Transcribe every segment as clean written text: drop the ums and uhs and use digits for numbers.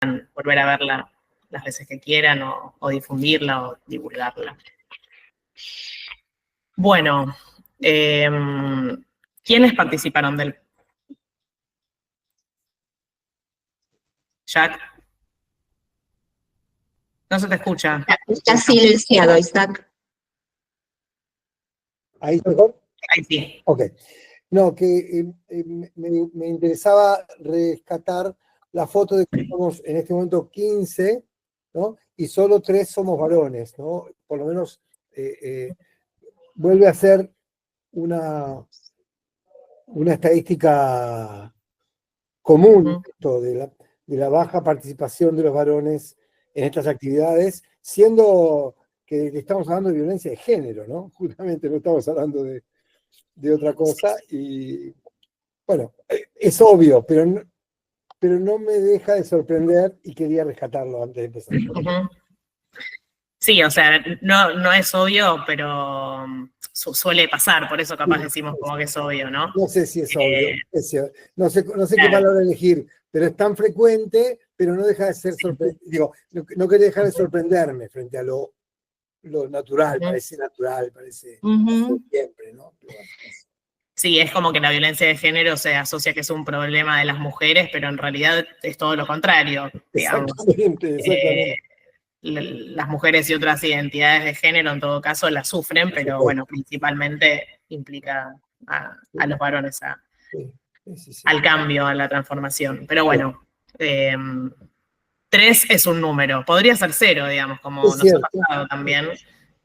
puedan volver a verla las veces que quieran o difundirla o divulgarla. Bueno, ¿quiénes participaron del? Jack. No se te escucha. Está silenciado, Isaac. ¿Ahí mejor? Ahí sí. Ok. No, que me interesaba rescatar la foto de que somos en este momento 15, ¿no? Y solo 3 somos varones, ¿no? Por lo menos vuelve a ser una estadística común, esto de la baja participación de los varones en estas actividades, siendo que estamos hablando de violencia de género, ¿no? Justamente no estamos hablando de otra cosa, y bueno, es obvio, pero no me deja de sorprender y quería rescatarlo antes de empezar. Sí, o sea, no es obvio, pero suele pasar, por eso capaz decimos como que es obvio, ¿no? No sé si es obvio, no sé qué palabra elegir, pero es tan frecuente, pero no deja de ser sorprendente. Digo, no quería dejar de sorprenderme frente a lo natural, parece siempre, ¿no? Pero bueno, sí, es como que la violencia de género se asocia que es un problema de las mujeres, pero en realidad es todo lo contrario, digamos. Exactamente. Las mujeres y otras identidades de género en todo caso las sufren, pero bueno, principalmente implica a los varones al cambio, a la transformación. Pero bueno, 3 es un número, podría ser 0, digamos, como nos ha pasado también,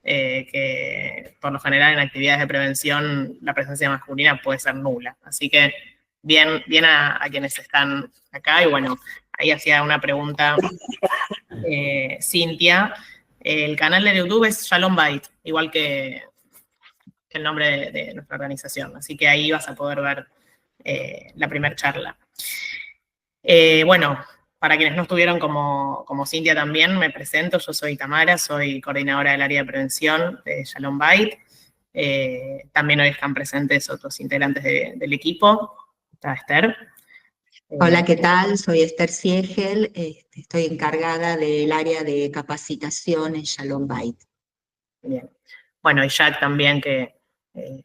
que por lo general en actividades de prevención la presencia masculina puede ser nula. Así que bien a quienes están acá, y bueno, ahí hacía una pregunta Cintia. El canal de YouTube es Shalom Bait, igual que el nombre de nuestra organización. Así que ahí vas a poder ver la primera charla. Bueno, para quienes no estuvieron como Cintia también, me presento. Yo soy Tamara, soy coordinadora del área de prevención de Shalom Bait. También hoy están presentes otros integrantes del equipo. Está Esther. Hola, ¿qué tal? Soy Esther Siegel, estoy encargada del área de capacitación en Shalom Bait. Bien. Bueno, y Jack también, que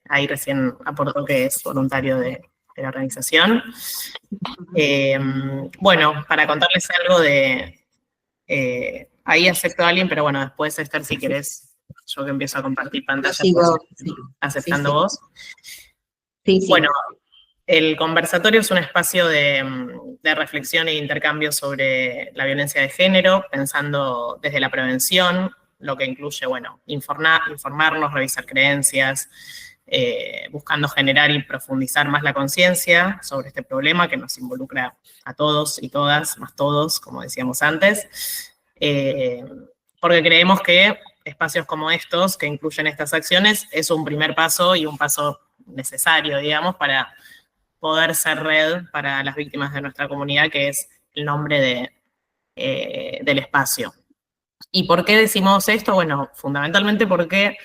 ahí recién aportó que es voluntario de la organización. Bueno, para contarles algo ahí acepto a alguien, pero bueno, después, Esther, si querés, yo que empiezo a compartir pantalla, sigo, aceptando vos. Sí. Bueno, el conversatorio es un espacio de reflexión e intercambio sobre la violencia de género, pensando desde la prevención, lo que incluye, bueno, informarnos, revisar creencias, buscando generar y profundizar más la conciencia sobre este problema que nos involucra a todos y todas, más todos, como decíamos antes, porque creemos que espacios como estos, que incluyen estas acciones, es un primer paso y un paso necesario, digamos, para poder ser red para las víctimas de nuestra comunidad, que es el nombre del espacio. ¿Y por qué decimos esto? Bueno, fundamentalmente porque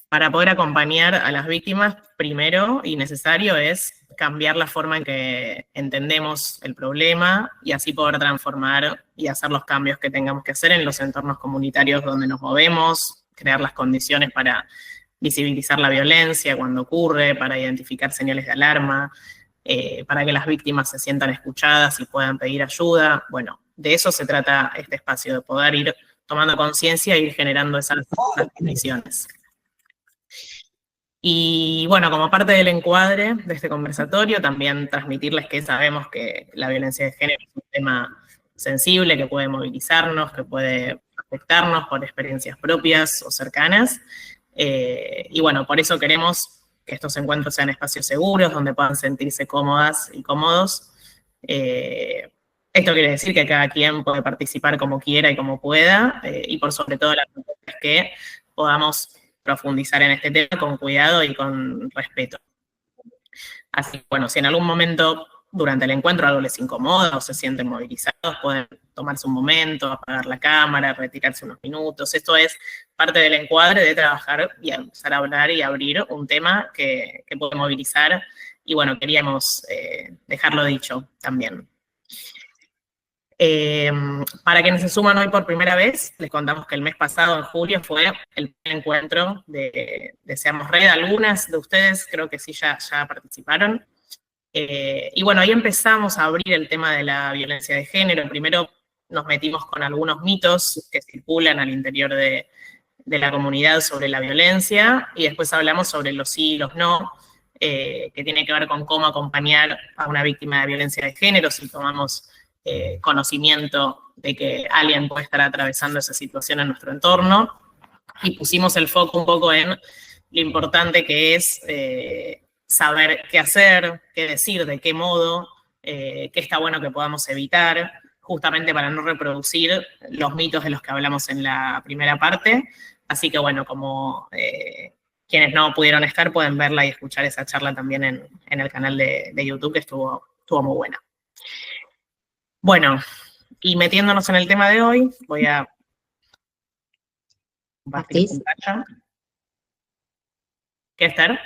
para poder acompañar a las víctimas, primero y necesario es cambiar la forma en que entendemos el problema y así poder transformar y hacer los cambios que tengamos que hacer en los entornos comunitarios donde nos movemos, crear las condiciones para visibilizar la violencia cuando ocurre, para identificar señales de alarma, para que las víctimas se sientan escuchadas y puedan pedir ayuda. Bueno, de eso se trata este espacio, de poder ir tomando conciencia e ir generando esas condiciones. Y bueno, como parte del encuadre de este conversatorio, también transmitirles que sabemos que la violencia de género es un tema sensible, que puede movilizarnos, que puede afectarnos por experiencias propias o cercanas. Y bueno, por eso queremos que estos encuentros sean espacios seguros, donde puedan sentirse cómodas y cómodos. Esto quiere decir que cada quien puede participar como quiera y como pueda, y por sobre todo la propuesta es que podamos profundizar en este tema con cuidado y con respeto. Así que bueno, si en algún momento durante el encuentro algo les incomoda o se sienten movilizados, pueden tomarse un momento, apagar la cámara, retirarse unos minutos. Esto es parte del encuadre de trabajar y empezar a hablar y abrir un tema que puede movilizar. Y bueno, queríamos dejarlo dicho también. Para quienes se suman hoy por primera vez, les contamos que el mes pasado, en julio, fue el primer encuentro de Seamos Red. Algunas de ustedes creo que sí ya participaron. Y bueno, ahí empezamos a abrir el tema de la violencia de género. Primero nos metimos con algunos mitos que circulan al interior de la comunidad sobre la violencia, y después hablamos sobre los sí y los no, que tiene que ver con cómo acompañar a una víctima de violencia de género si tomamos conocimiento de que alguien puede estar atravesando esa situación en nuestro entorno, y pusimos el foco un poco en lo importante que es saber qué hacer, qué decir, de qué modo, qué está bueno que podamos evitar, justamente para no reproducir los mitos de los que hablamos en la primera parte. Así que bueno, como quienes no pudieron estar pueden verla y escuchar esa charla también en el canal de YouTube, que estuvo muy buena. Bueno, y metiéndonos en el tema de hoy, voy a compartir pantalla. ¿Qué, Esther?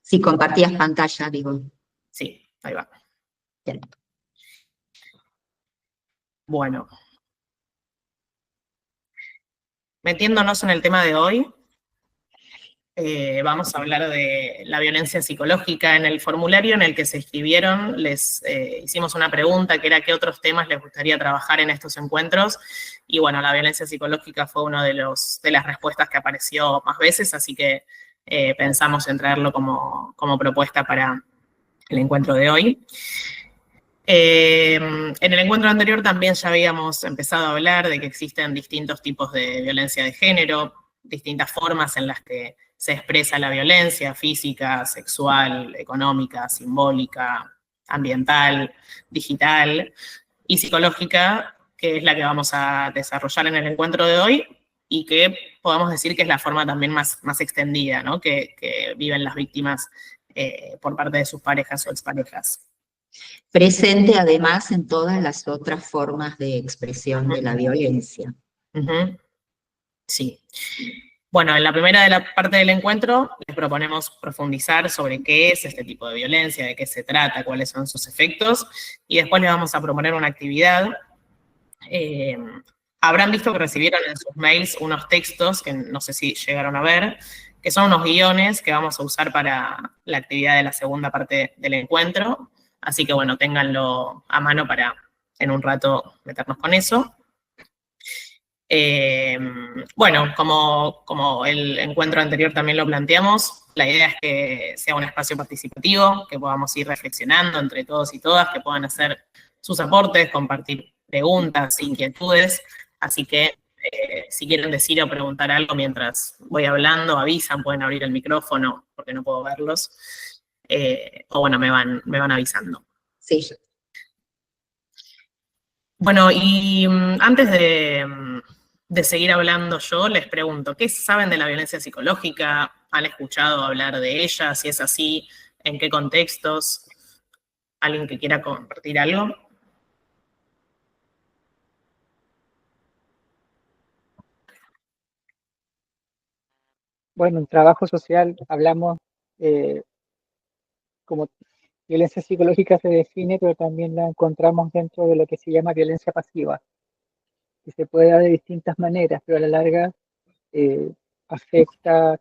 Si compartías pantalla, digo. Sí, ahí va. Bien. Bueno. Metiéndonos en el tema de hoy, vamos a hablar de la violencia psicológica. En el formulario en el que se inscribieron les hicimos una pregunta que era qué otros temas les gustaría trabajar en estos encuentros, y bueno, la violencia psicológica fue una de las respuestas que apareció más veces, así que pensamos en traerlo como propuesta para el encuentro de hoy. En el encuentro anterior también ya habíamos empezado a hablar de que existen distintos tipos de violencia de género, distintas formas en las que se expresa la violencia física, sexual, económica, simbólica, ambiental, digital y psicológica, que es la que vamos a desarrollar en el encuentro de hoy, y que podemos decir que es la forma también más extendida, ¿no? que viven las víctimas por parte de sus parejas o exparejas. Presente además en todas las otras formas de expresión de la violencia. Sí. Bueno, en la primera de la parte del encuentro les proponemos profundizar sobre qué es este tipo de violencia, de qué se trata, cuáles son sus efectos, y después les vamos a proponer una actividad. Habrán visto que recibieron en sus mails unos textos, que no sé si llegaron a ver, que son unos guiones que vamos a usar para la actividad de la segunda parte del encuentro. Así que bueno, ténganlo a mano para en un rato meternos con eso. Bueno, como el encuentro anterior también lo planteamos, la idea es que sea un espacio participativo, que podamos ir reflexionando entre todos y todas, que puedan hacer sus aportes, compartir preguntas, inquietudes. Así que si quieren decir o preguntar algo mientras voy hablando, avisan, pueden abrir el micrófono porque no puedo verlos. O bueno, me van avisando. Sí. Bueno, y antes de seguir hablando yo, les pregunto, ¿qué saben de la violencia psicológica? ¿Han escuchado hablar de ella? Si es así, ¿en qué contextos? ¿Alguien que quiera compartir algo? Bueno, en trabajo social hablamos como violencia psicológica se define, pero también la encontramos dentro de lo que se llama violencia pasiva, que se puede dar de distintas maneras, pero a la larga afecta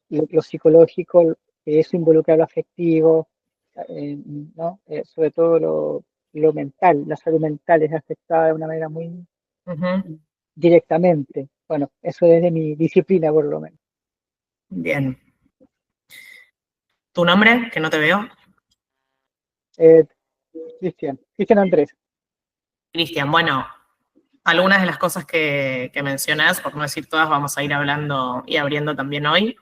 lo psicológico, eso involucra lo afectivo, ¿no? Sobre todo lo mental, la salud mental es afectada de una manera muy directamente. Bueno, eso es de mi disciplina por lo menos. Bien. ¿Tu nombre? Que no te veo. Cristian Andrés. Cristian, bueno, algunas de las cosas que mencionás, por no decir todas, vamos a ir hablando y abriendo también hoy.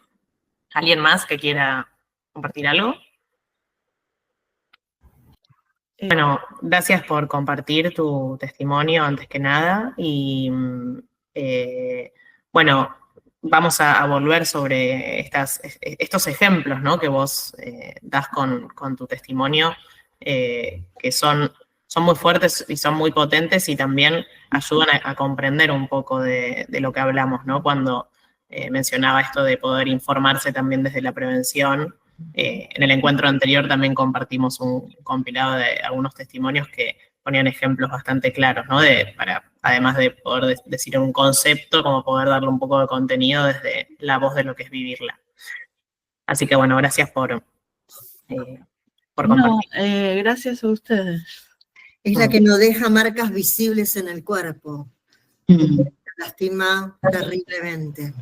¿Alguien más que quiera compartir algo? Bueno, gracias por compartir tu testimonio antes que nada, y bueno, vamos a volver sobre estos ejemplos, ¿no? Que vos das con tu testimonio, que son muy fuertes y son muy potentes, y también ayudan a comprender un poco de lo que hablamos, ¿no? Cuando mencionaba esto de poder informarse también desde la prevención. En el encuentro anterior también compartimos un compilado de algunos testimonios que ponían ejemplos bastante claros, ¿no? Además de poder decir un concepto, como poder darle un poco de contenido desde la voz de lo que es vivirla. Así que bueno, gracias por compartir. No, gracias a ustedes. Es la que no deja marcas visibles en el cuerpo. Lastima terriblemente.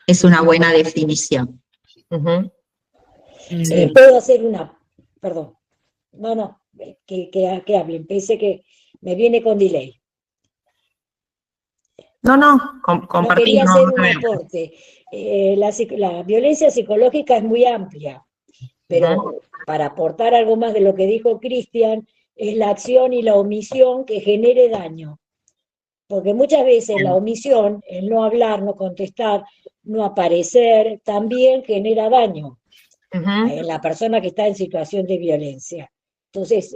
Es una buena definición. Puedo hacer una, perdón, no, que hablen, pensé que me viene con delay. No, quería compartimos. hacer un aporte. La violencia psicológica es muy amplia, pero para aportar algo más de lo que dijo Cristian, es la acción y la omisión que genere daño. Porque muchas veces la omisión, el no hablar, no contestar, no aparecer, también genera daño en la persona que está en situación de violencia. Entonces,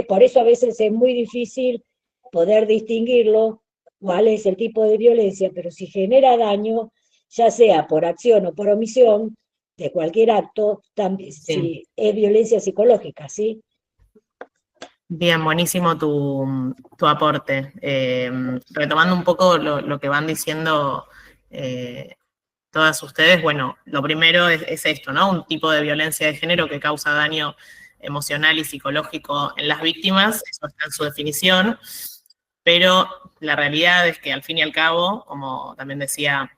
por eso a veces es muy difícil poder distinguirlo, cuál es el tipo de violencia, pero si genera daño, ya sea por acción o por omisión, de cualquier acto, también, si es violencia psicológica, ¿sí? Bien, buenísimo tu aporte. Retomando un poco lo que van diciendo todas ustedes, bueno, lo primero es esto, ¿no? Un tipo de violencia de género que causa daño emocional y psicológico en las víctimas, eso está en su definición, pero la realidad es que al fin y al cabo, como también decía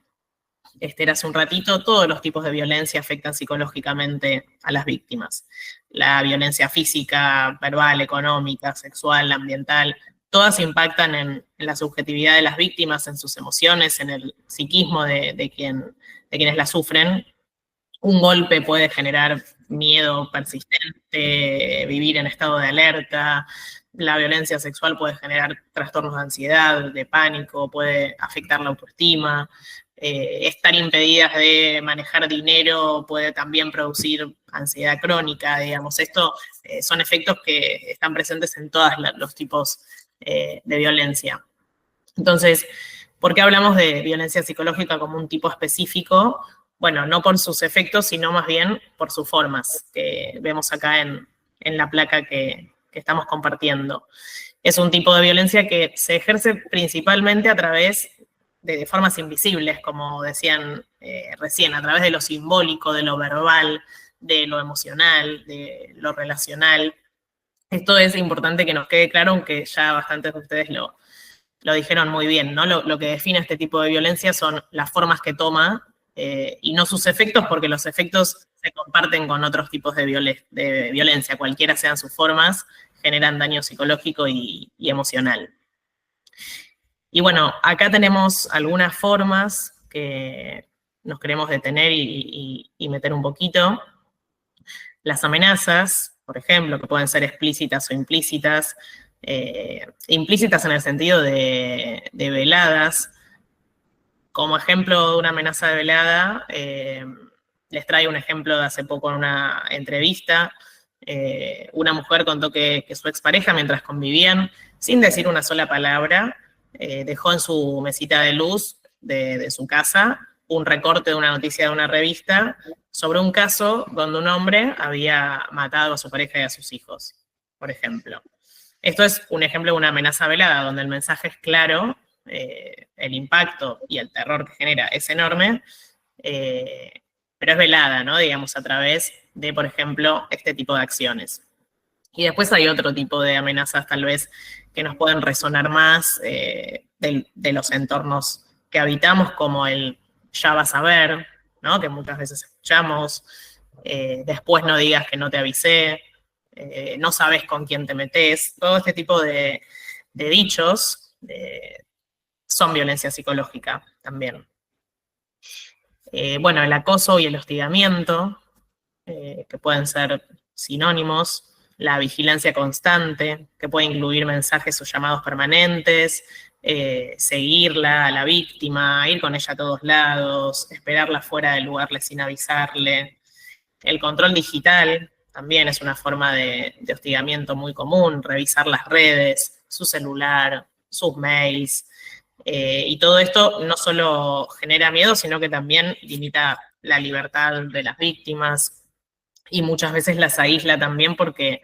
Esther hace un ratito, todos los tipos de violencia afectan psicológicamente a las víctimas. La violencia física, verbal, económica, sexual, ambiental, todas impactan en la subjetividad de las víctimas, en sus emociones, en el psiquismo de quienes la sufren. Un golpe puede generar miedo persistente, vivir en estado de alerta. La violencia sexual puede generar trastornos de ansiedad, de pánico, puede afectar la autoestima. Estar impedidas de manejar dinero puede también producir ansiedad crónica, digamos. Esto son efectos que están presentes en todos los tipos de violencia. Entonces, ¿por qué hablamos de violencia psicológica como un tipo específico? Bueno, no por sus efectos, sino más bien por sus formas, que vemos acá en la placa que estamos compartiendo. Es un tipo de violencia que se ejerce principalmente a través de formas invisibles, como decían recién, a través de lo simbólico, de lo verbal, de lo emocional, de lo relacional. Esto es importante que nos quede claro, aunque ya bastantes de ustedes lo dijeron muy bien, ¿no? Lo que define este tipo de violencia son las formas que toma y no sus efectos, porque los efectos se comparten con otros tipos de violencia, cualquiera sean sus formas, generan daño psicológico y emocional. Y bueno, acá tenemos algunas formas que nos queremos detener y meter un poquito. Las amenazas, por ejemplo, que pueden ser explícitas o implícitas, implícitas en el sentido de veladas. Como ejemplo de una amenaza de velada, les traigo un ejemplo de hace poco en una entrevista. Una mujer contó que su expareja, mientras convivían, sin decir una sola palabra, dejó en su mesita de luz de su casa un recorte de una noticia de una revista sobre un caso donde un hombre había matado a su pareja y a sus hijos, por ejemplo. Esto es un ejemplo de una amenaza velada, donde el mensaje es claro, el impacto y el terror que genera es enorme, pero es velada, ¿no? Digamos, a través de, por ejemplo, este tipo de acciones. Y después hay otro tipo de amenazas, tal vez, que nos pueden resonar más de los entornos que habitamos, como el ya vas a ver, ¿no? Que muchas veces escuchamos, después no digas que no te avisé, no sabes con quién te metes. Todo este tipo de dichos son violencia psicológica también. Bueno, el acoso y el hostigamiento, que pueden ser sinónimos. La vigilancia constante, que puede incluir mensajes o llamados permanentes, seguirla a la víctima, ir con ella a todos lados, esperarla fuera del lugar sin avisarle. El control digital también es una forma de hostigamiento muy común, revisar las redes, su celular, sus mails, y todo esto no solo genera miedo, sino que también limita la libertad de las víctimas, y muchas veces las aísla también porque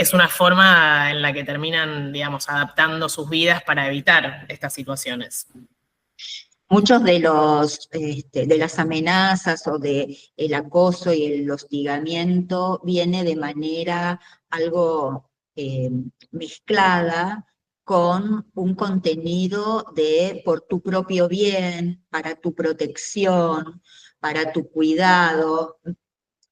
es una forma en la que terminan, digamos, adaptando sus vidas para evitar estas situaciones. Muchos de las amenazas o de el acoso y el hostigamiento viene de manera algo mezclada con un contenido de por tu propio bien, para tu protección, para tu cuidado,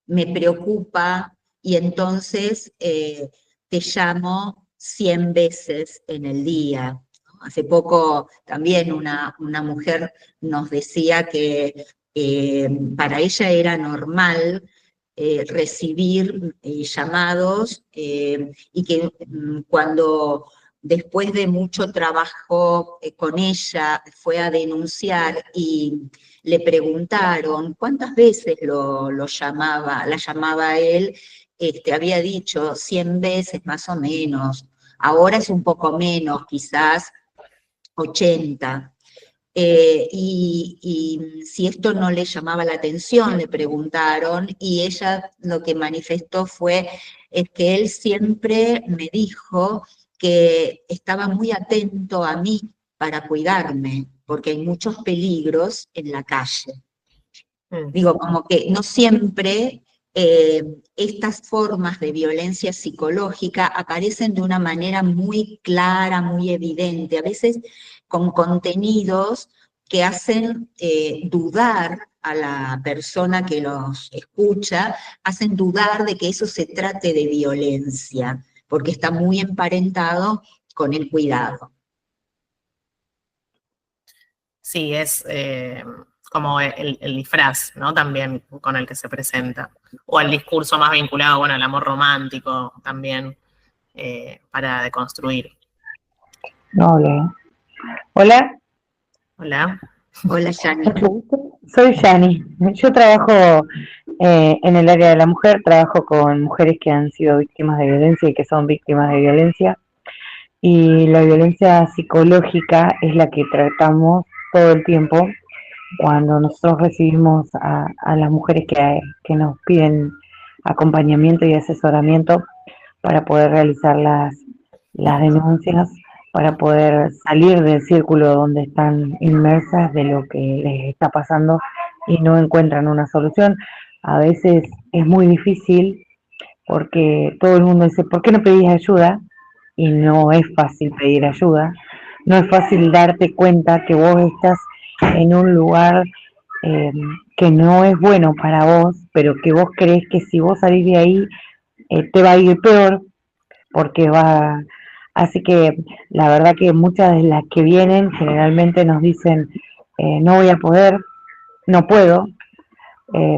me preocupa y entonces te llamo 100 veces en el día. Hace poco también una mujer nos decía que para ella era normal recibir llamados y que cuando después de mucho trabajo con ella fue a denunciar y le preguntaron cuántas veces la llamaba a él, había dicho 100 veces más o menos, ahora es un poco menos, quizás 80. Y si esto no le llamaba la atención, le preguntaron, y ella lo que manifestó es que él siempre me dijo que estaba muy atento a mí para cuidarme, porque hay muchos peligros en la calle. Digo, como que no siempre estas formas de violencia psicológica aparecen de una manera muy clara, muy evidente, a veces con contenidos que hacen dudar a la persona que los escucha, hacen dudar de que eso se trate de violencia, porque está muy emparentado con el cuidado. Sí, es como el disfraz, ¿no? También con el que se presenta. O el discurso más vinculado, bueno, al amor romántico también, para deconstruir. Hola. Hola. Hola. Hola, Yani. Soy Yani. Yo trabajo en el área de la mujer, trabajo con mujeres que han sido víctimas de violencia y que son víctimas de violencia. Y la violencia psicológica es la que tratamos todo el tiempo cuando nosotros recibimos a las mujeres que nos piden acompañamiento y asesoramiento para poder realizar las denuncias, para poder salir del círculo donde están inmersas de lo que les está pasando y no encuentran una solución. A veces es muy difícil porque todo el mundo dice, ¿por qué no pedís ayuda? Y no es fácil pedir ayuda, no es fácil darte cuenta que vos estás en un lugar que no es bueno para vos, pero que vos crees que si vos salís de ahí te va a ir peor, porque va... Así que la verdad que muchas de las que vienen generalmente nos dicen, no voy a poder, no puedo,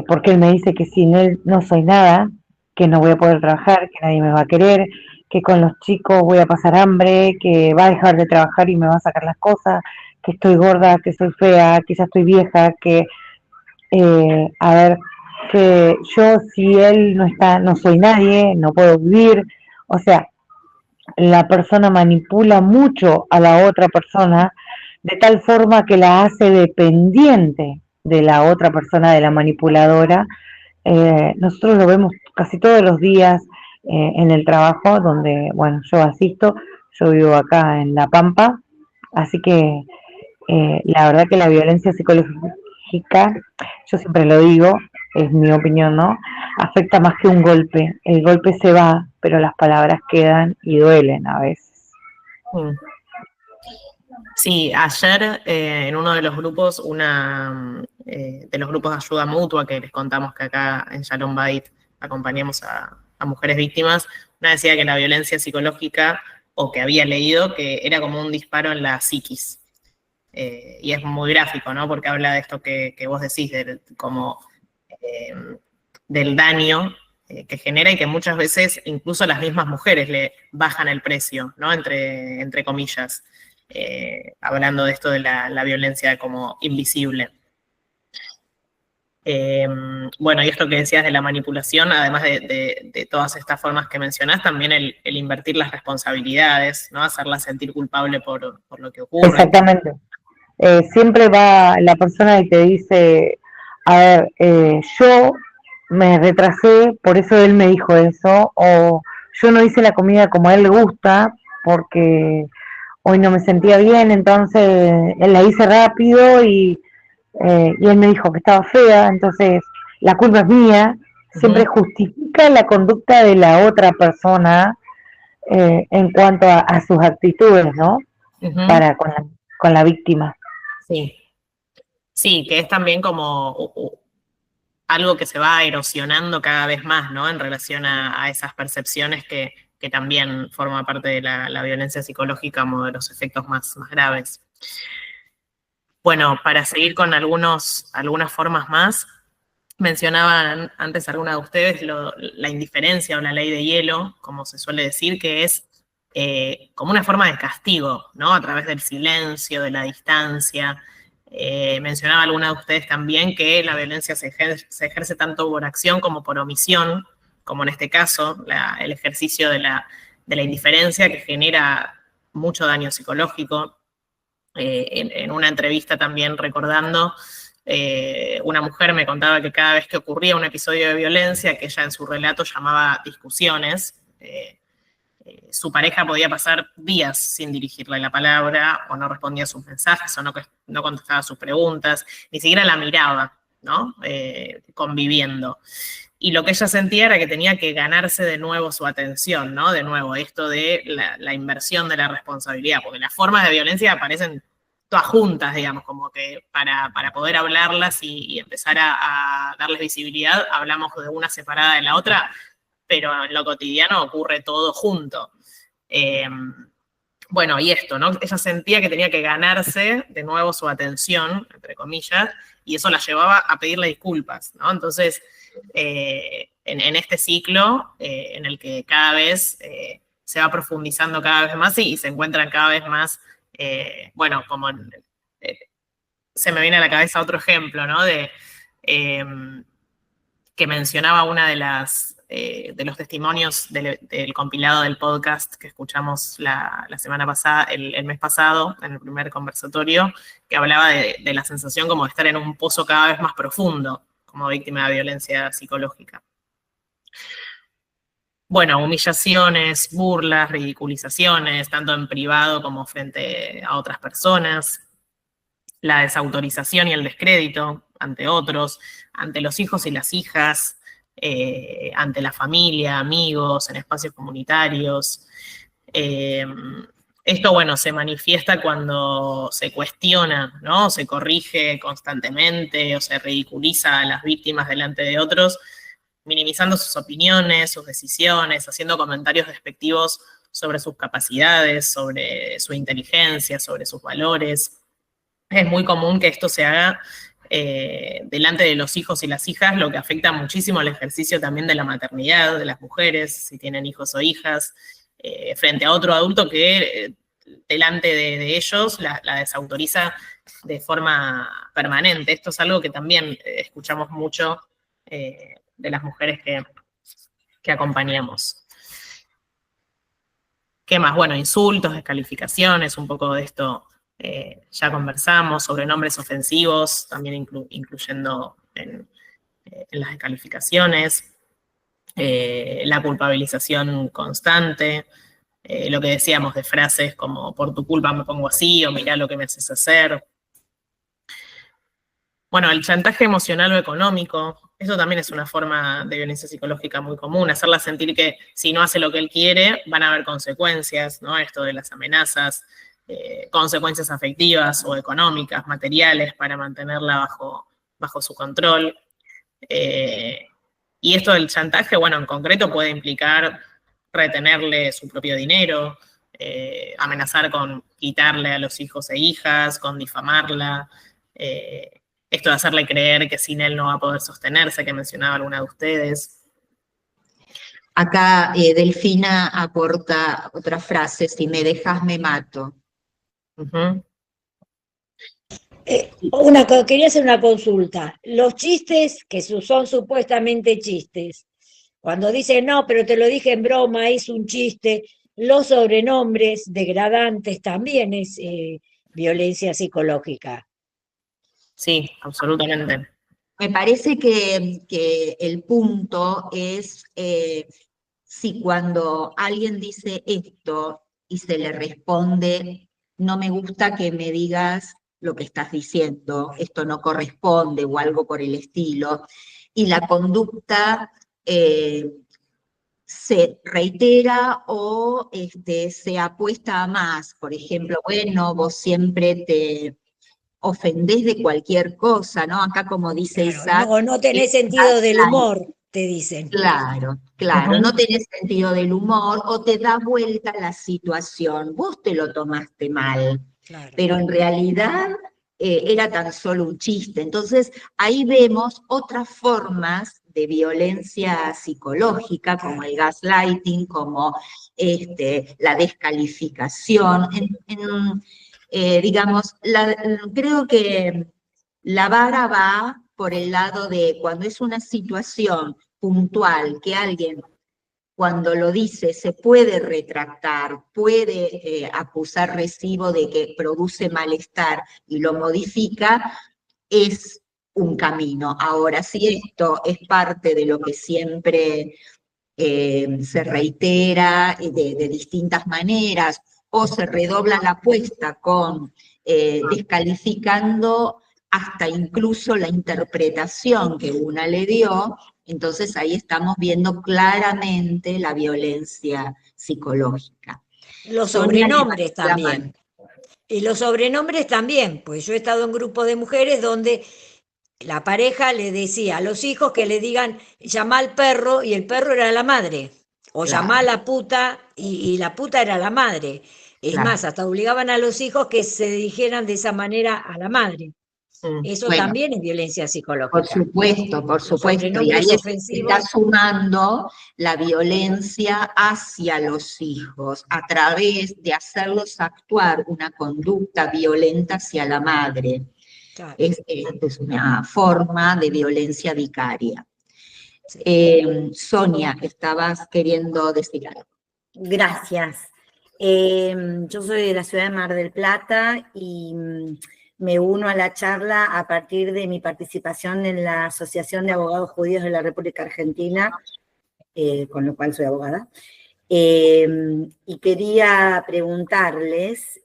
porque él me dice que sin él no soy nada, que no voy a poder trabajar, que nadie me va a querer, que con los chicos voy a pasar hambre, que va a dejar de trabajar y me va a sacar las cosas, que estoy gorda, que soy fea, que ya estoy vieja, que, a ver, que yo si él no está, no soy nadie, no puedo vivir. O sea, la persona manipula mucho a la otra persona de tal forma que la hace dependiente de la otra persona, de la manipuladora. Nosotros lo vemos casi todos los días en el trabajo donde, bueno, yo asisto, yo vivo acá en La Pampa, así que la verdad que la violencia psicológica, yo siempre lo digo, es mi opinión, ¿no? Afecta más que un golpe. El golpe se va, pero las palabras quedan y duelen a veces. Sí, ayer en uno de los grupos, de los grupos de ayuda mutua que les contamos que acá en Shalom Bait acompañamos a mujeres víctimas, una decía que la violencia psicológica, o que había leído, que era como un disparo en la psiquis. Y es muy gráfico, ¿no? Porque habla de esto que vos decís, del daño que genera y que muchas veces incluso las mismas mujeres le bajan el precio, ¿no? Entre comillas, hablando de esto de la violencia como invisible. Bueno, y esto que decías de la manipulación, además de todas estas formas que mencionás, también el invertir las responsabilidades, ¿no? Hacerla sentir culpable por lo que ocurre. Exactamente. Siempre va la persona y te dice, a ver, yo me retrasé, por eso él me dijo eso, o yo no hice la comida como a él le gusta, porque hoy no me sentía bien, entonces la hice rápido y él me dijo que estaba fea, entonces la culpa es mía. Siempre justifica la conducta de la otra persona en cuanto a sus actitudes, ¿no? Para con la víctima. Sí. Sí, que es también como algo que se va erosionando cada vez más, ¿no? En relación a esas percepciones que también forma parte de la violencia psicológica, como de los efectos más graves. Bueno, para seguir con algunas formas más, mencionaban antes alguna de ustedes la indiferencia o la ley de hielo, como se suele decir, que es como una forma de castigo, ¿no? A través del silencio, de la distancia. Mencionaba alguna de ustedes también que la violencia se ejerce tanto por acción como por omisión, como en este caso, el ejercicio de la indiferencia, que genera mucho daño psicológico. En una entrevista también recordando, una mujer me contaba que cada vez que ocurría un episodio de violencia, que ella en su relato llamaba discusiones, su pareja podía pasar días sin dirigirle la palabra, o no respondía a sus mensajes, o no contestaba a sus preguntas, ni siquiera la miraba, ¿no? Conviviendo. Y lo que ella sentía era que tenía que ganarse de nuevo su atención, ¿no? De nuevo, esto de la inversión de la responsabilidad, porque las formas de violencia aparecen todas juntas, digamos, como que para poder hablarlas y empezar a darles visibilidad, hablamos de una separada de la otra, pero en lo cotidiano ocurre todo junto. Bueno, y esto, ¿no? Ella sentía que tenía que ganarse de nuevo su atención, entre comillas, y eso la llevaba a pedirle disculpas, ¿no? Entonces, en este ciclo, en el que cada vez se va profundizando cada vez más y se encuentran cada vez más, bueno, como se me viene a la cabeza otro ejemplo, ¿no? Que mencionaba una de los testimonios del compilado del podcast que escuchamos la semana pasada, el mes pasado, en el primer conversatorio, que hablaba de la sensación como de estar en un pozo cada vez más profundo como víctima de violencia psicológica. Bueno, humillaciones, burlas, ridiculizaciones, tanto en privado como frente a otras personas, la desautorización y el descrédito ante otros, ante los hijos y las hijas, ante la familia, amigos, en espacios comunitarios. Esto, bueno, se manifiesta cuando se cuestiona, ¿no? Se corrige constantemente o se ridiculiza a las víctimas delante de otros, minimizando sus opiniones, sus decisiones, haciendo comentarios despectivos sobre sus capacidades, sobre su inteligencia, sobre sus valores. Es muy común que esto se haga delante de los hijos y las hijas, lo que afecta muchísimo al ejercicio también de la maternidad de las mujeres, si tienen hijos o hijas, frente a otro adulto que delante de ellos la desautoriza de forma permanente. Esto es algo que también escuchamos mucho de las mujeres que acompañamos. ¿Qué más? Bueno, insultos, descalificaciones, un poco de esto ya conversamos, sobrenombres ofensivos, también incluyendo en las descalificaciones, la culpabilización constante, lo que decíamos de frases como por tu culpa me pongo así, o mirá lo que me haces hacer. Bueno, el chantaje emocional o económico, eso también es una forma de violencia psicológica muy común, hacerla sentir que si no hace lo que él quiere, van a haber consecuencias, ¿no? Esto de las amenazas, consecuencias afectivas o económicas, materiales, para mantenerla bajo su control. Y esto del chantaje, bueno, en concreto puede implicar retenerle su propio dinero, amenazar con quitarle a los hijos e hijas, con difamarla, esto de hacerle creer que sin él no va a poder sostenerse, que mencionaba alguna de ustedes. Acá Delfina aporta otra frase: si me dejas me mato. Quería hacer una consulta. Los chistes, que son supuestamente chistes, cuando dicen, no, pero te lo dije en broma, es un chiste, los sobrenombres degradantes también es violencia psicológica. Sí, absolutamente. Me parece que el punto es si cuando alguien dice esto y se le responde, no me gusta que me digas lo que estás diciendo, esto no corresponde o algo por el estilo, y la conducta se reitera o se apuesta a más. Por ejemplo, bueno, vos siempre te ofendés de cualquier cosa, ¿no? Acá como dice Isaac... No tenés sentido del humor, te dicen. Claro, claro, no tenés sentido del humor o te da vuelta la situación, vos te lo tomaste mal, Claro. pero en realidad era tan solo un chiste. Entonces ahí vemos otras formas de violencia psicológica, como el gaslighting, como la descalificación. Digamos, creo que la vara va por el lado de cuando es una situación puntual que alguien, cuando lo dice, se puede retractar, puede acusar recibo de que produce malestar y lo modifica, es un camino. Ahora, si esto es parte de lo que siempre se reitera de distintas maneras, o se redobla la apuesta con descalificando hasta incluso la interpretación que una le dio, entonces ahí estamos viendo claramente la violencia psicológica. Los Sonia sobrenombres levanta la también. mano. Y los sobrenombres también, pues yo he estado en grupos de mujeres donde la pareja le decía a los hijos que le digan, llama al perro, y el perro era la madre, o Claro. llama a la puta, y la puta era la madre. Es Claro. más, hasta obligaban a los hijos que se dijeran de esa manera a la madre. Eso Bueno, también es violencia por psicológica. supuesto, por Los supuesto. Y sobrenombres ahí ofensivos. está sumando la violencia hacia los hijos a través de hacerlos actuar una conducta violenta hacia la madre. Claro. Es una forma de violencia vicaria. Sonia, estabas queriendo decir algo. Gracias. Yo soy de la ciudad de Mar del Plata y me uno a la charla a partir de mi participación en la Asociación de Abogados Judíos de la República Argentina, con lo cual soy abogada. Y quería preguntarles,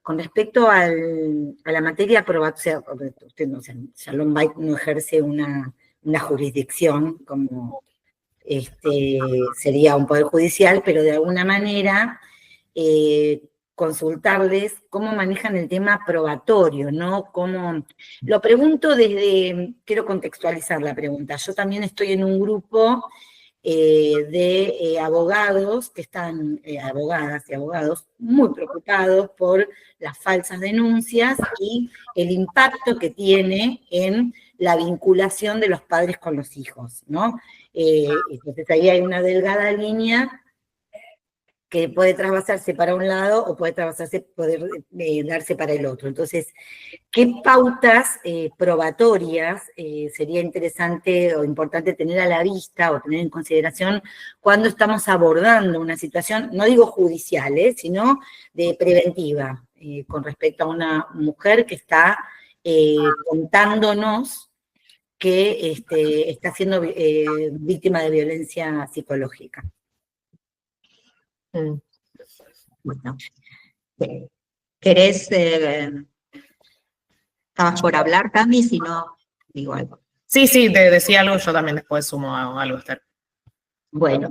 con respecto a la materia probatoria, usted no, Shalom Bait no ejerce una jurisdicción como sería un poder judicial, pero de alguna manera consultarles cómo manejan el tema probatorio, ¿no? Lo pregunto quiero contextualizar la pregunta. Yo también estoy en un grupo de abogados que están, abogadas y abogados, muy preocupados por las falsas denuncias y el impacto que tiene en la vinculación de los padres con los hijos, ¿no? Entonces ahí hay una delgada línea que puede trasvasarse para un lado o puede poder darse para el otro. Entonces, ¿qué pautas probatorias sería interesante o importante tener a la vista o tener en consideración cuando estamos abordando una situación, no digo judicial, sino de preventiva, con respecto a una mujer que está contándonos que está siendo víctima de violencia psicológica? Bueno, ¿querés? ¿Estabas por hablar, Cami? Si no, digo algo. Sí, te decía algo, yo también después sumo algo, Esther. Bueno,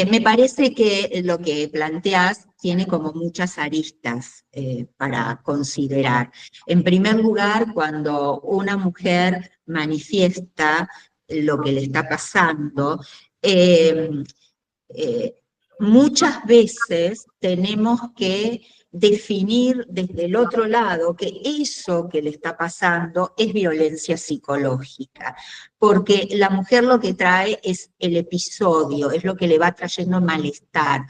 me parece que lo que planteás tiene como muchas aristas para considerar. En primer lugar, cuando una mujer manifiesta lo que le está pasando, muchas veces tenemos que definir desde el otro lado que eso que le está pasando es violencia psicológica, porque la mujer lo que trae es el episodio, es lo que le va trayendo malestar,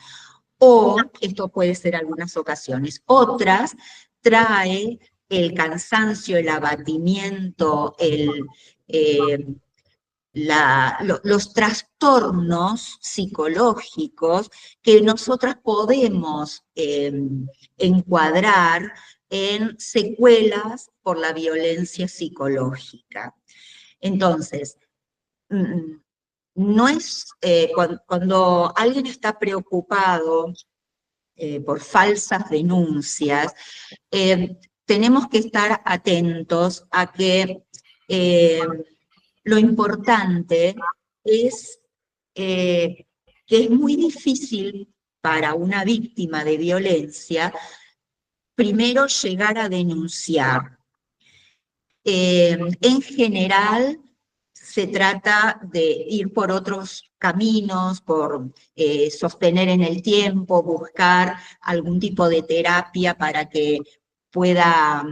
o esto puede ser algunas ocasiones, otras trae el cansancio, el abatimiento, los trastornos psicológicos que nosotras podemos encuadrar en secuelas por la violencia psicológica. Entonces, no es, cuando alguien está preocupado por falsas denuncias, tenemos que estar atentos a que lo importante es que es muy difícil para una víctima de violencia primero llegar a denunciar. En general, se trata de ir por otros caminos, por sostener en el tiempo, buscar algún tipo de terapia para que pueda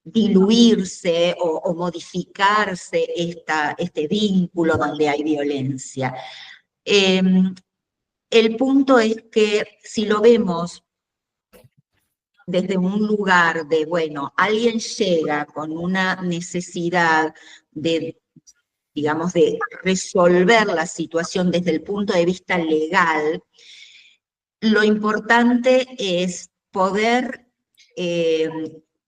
diluirse o modificarse este vínculo donde hay violencia. El punto es que si lo vemos desde un lugar de, bueno, alguien llega con una necesidad de, digamos, de resolver la situación desde el punto de vista legal, lo importante es poder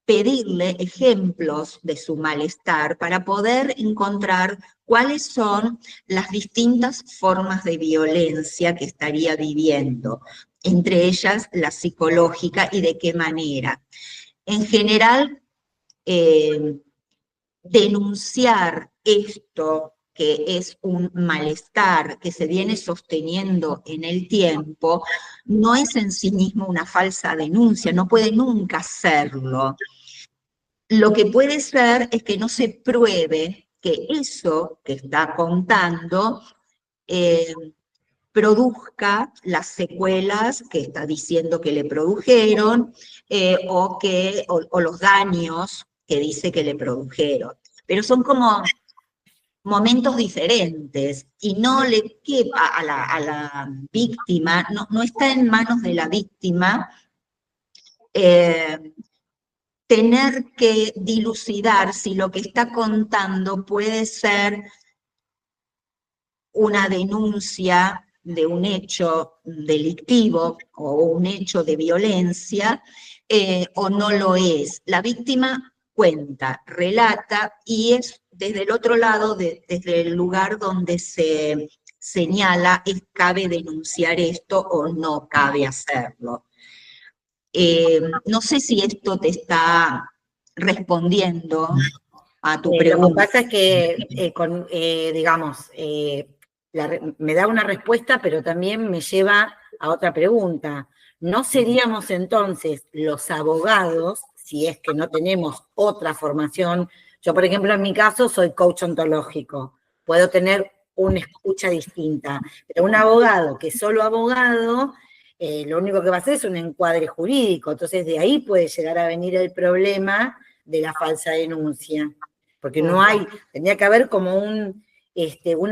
pedirle ejemplos de su malestar para poder encontrar cuáles son las distintas formas de violencia que estaría viviendo, entre ellas la psicológica y de qué manera. En general, denunciar esto que es un malestar que se viene sosteniendo en el tiempo, no es en sí mismo una falsa denuncia, no puede nunca serlo. Lo que puede ser es que no se pruebe que eso que está contando produzca las secuelas que está diciendo que le produjeron o los daños que dice que le produjeron. Pero son como momentos diferentes y no le quepa a la víctima, no está en manos de la víctima tener que dilucidar si lo que está contando puede ser una denuncia de un hecho delictivo o un hecho de violencia o no lo es. La víctima cuenta, relata y es desde el otro lado, desde el lugar donde se señala, cabe denunciar esto o no cabe hacerlo. No sé si esto te está respondiendo a tu pregunta. Lo que pasa es que, digamos, me da una respuesta, pero también me lleva a otra pregunta. ¿No seríamos entonces los abogados, si es que no tenemos otra formación? Yo, por ejemplo, en mi caso, soy coach ontológico. Puedo tener una escucha distinta, pero un abogado que es solo abogado, lo único que va a hacer es un encuadre jurídico. Entonces, de ahí puede llegar a venir el problema de la falsa denuncia. Porque no hay, tendría que haber como un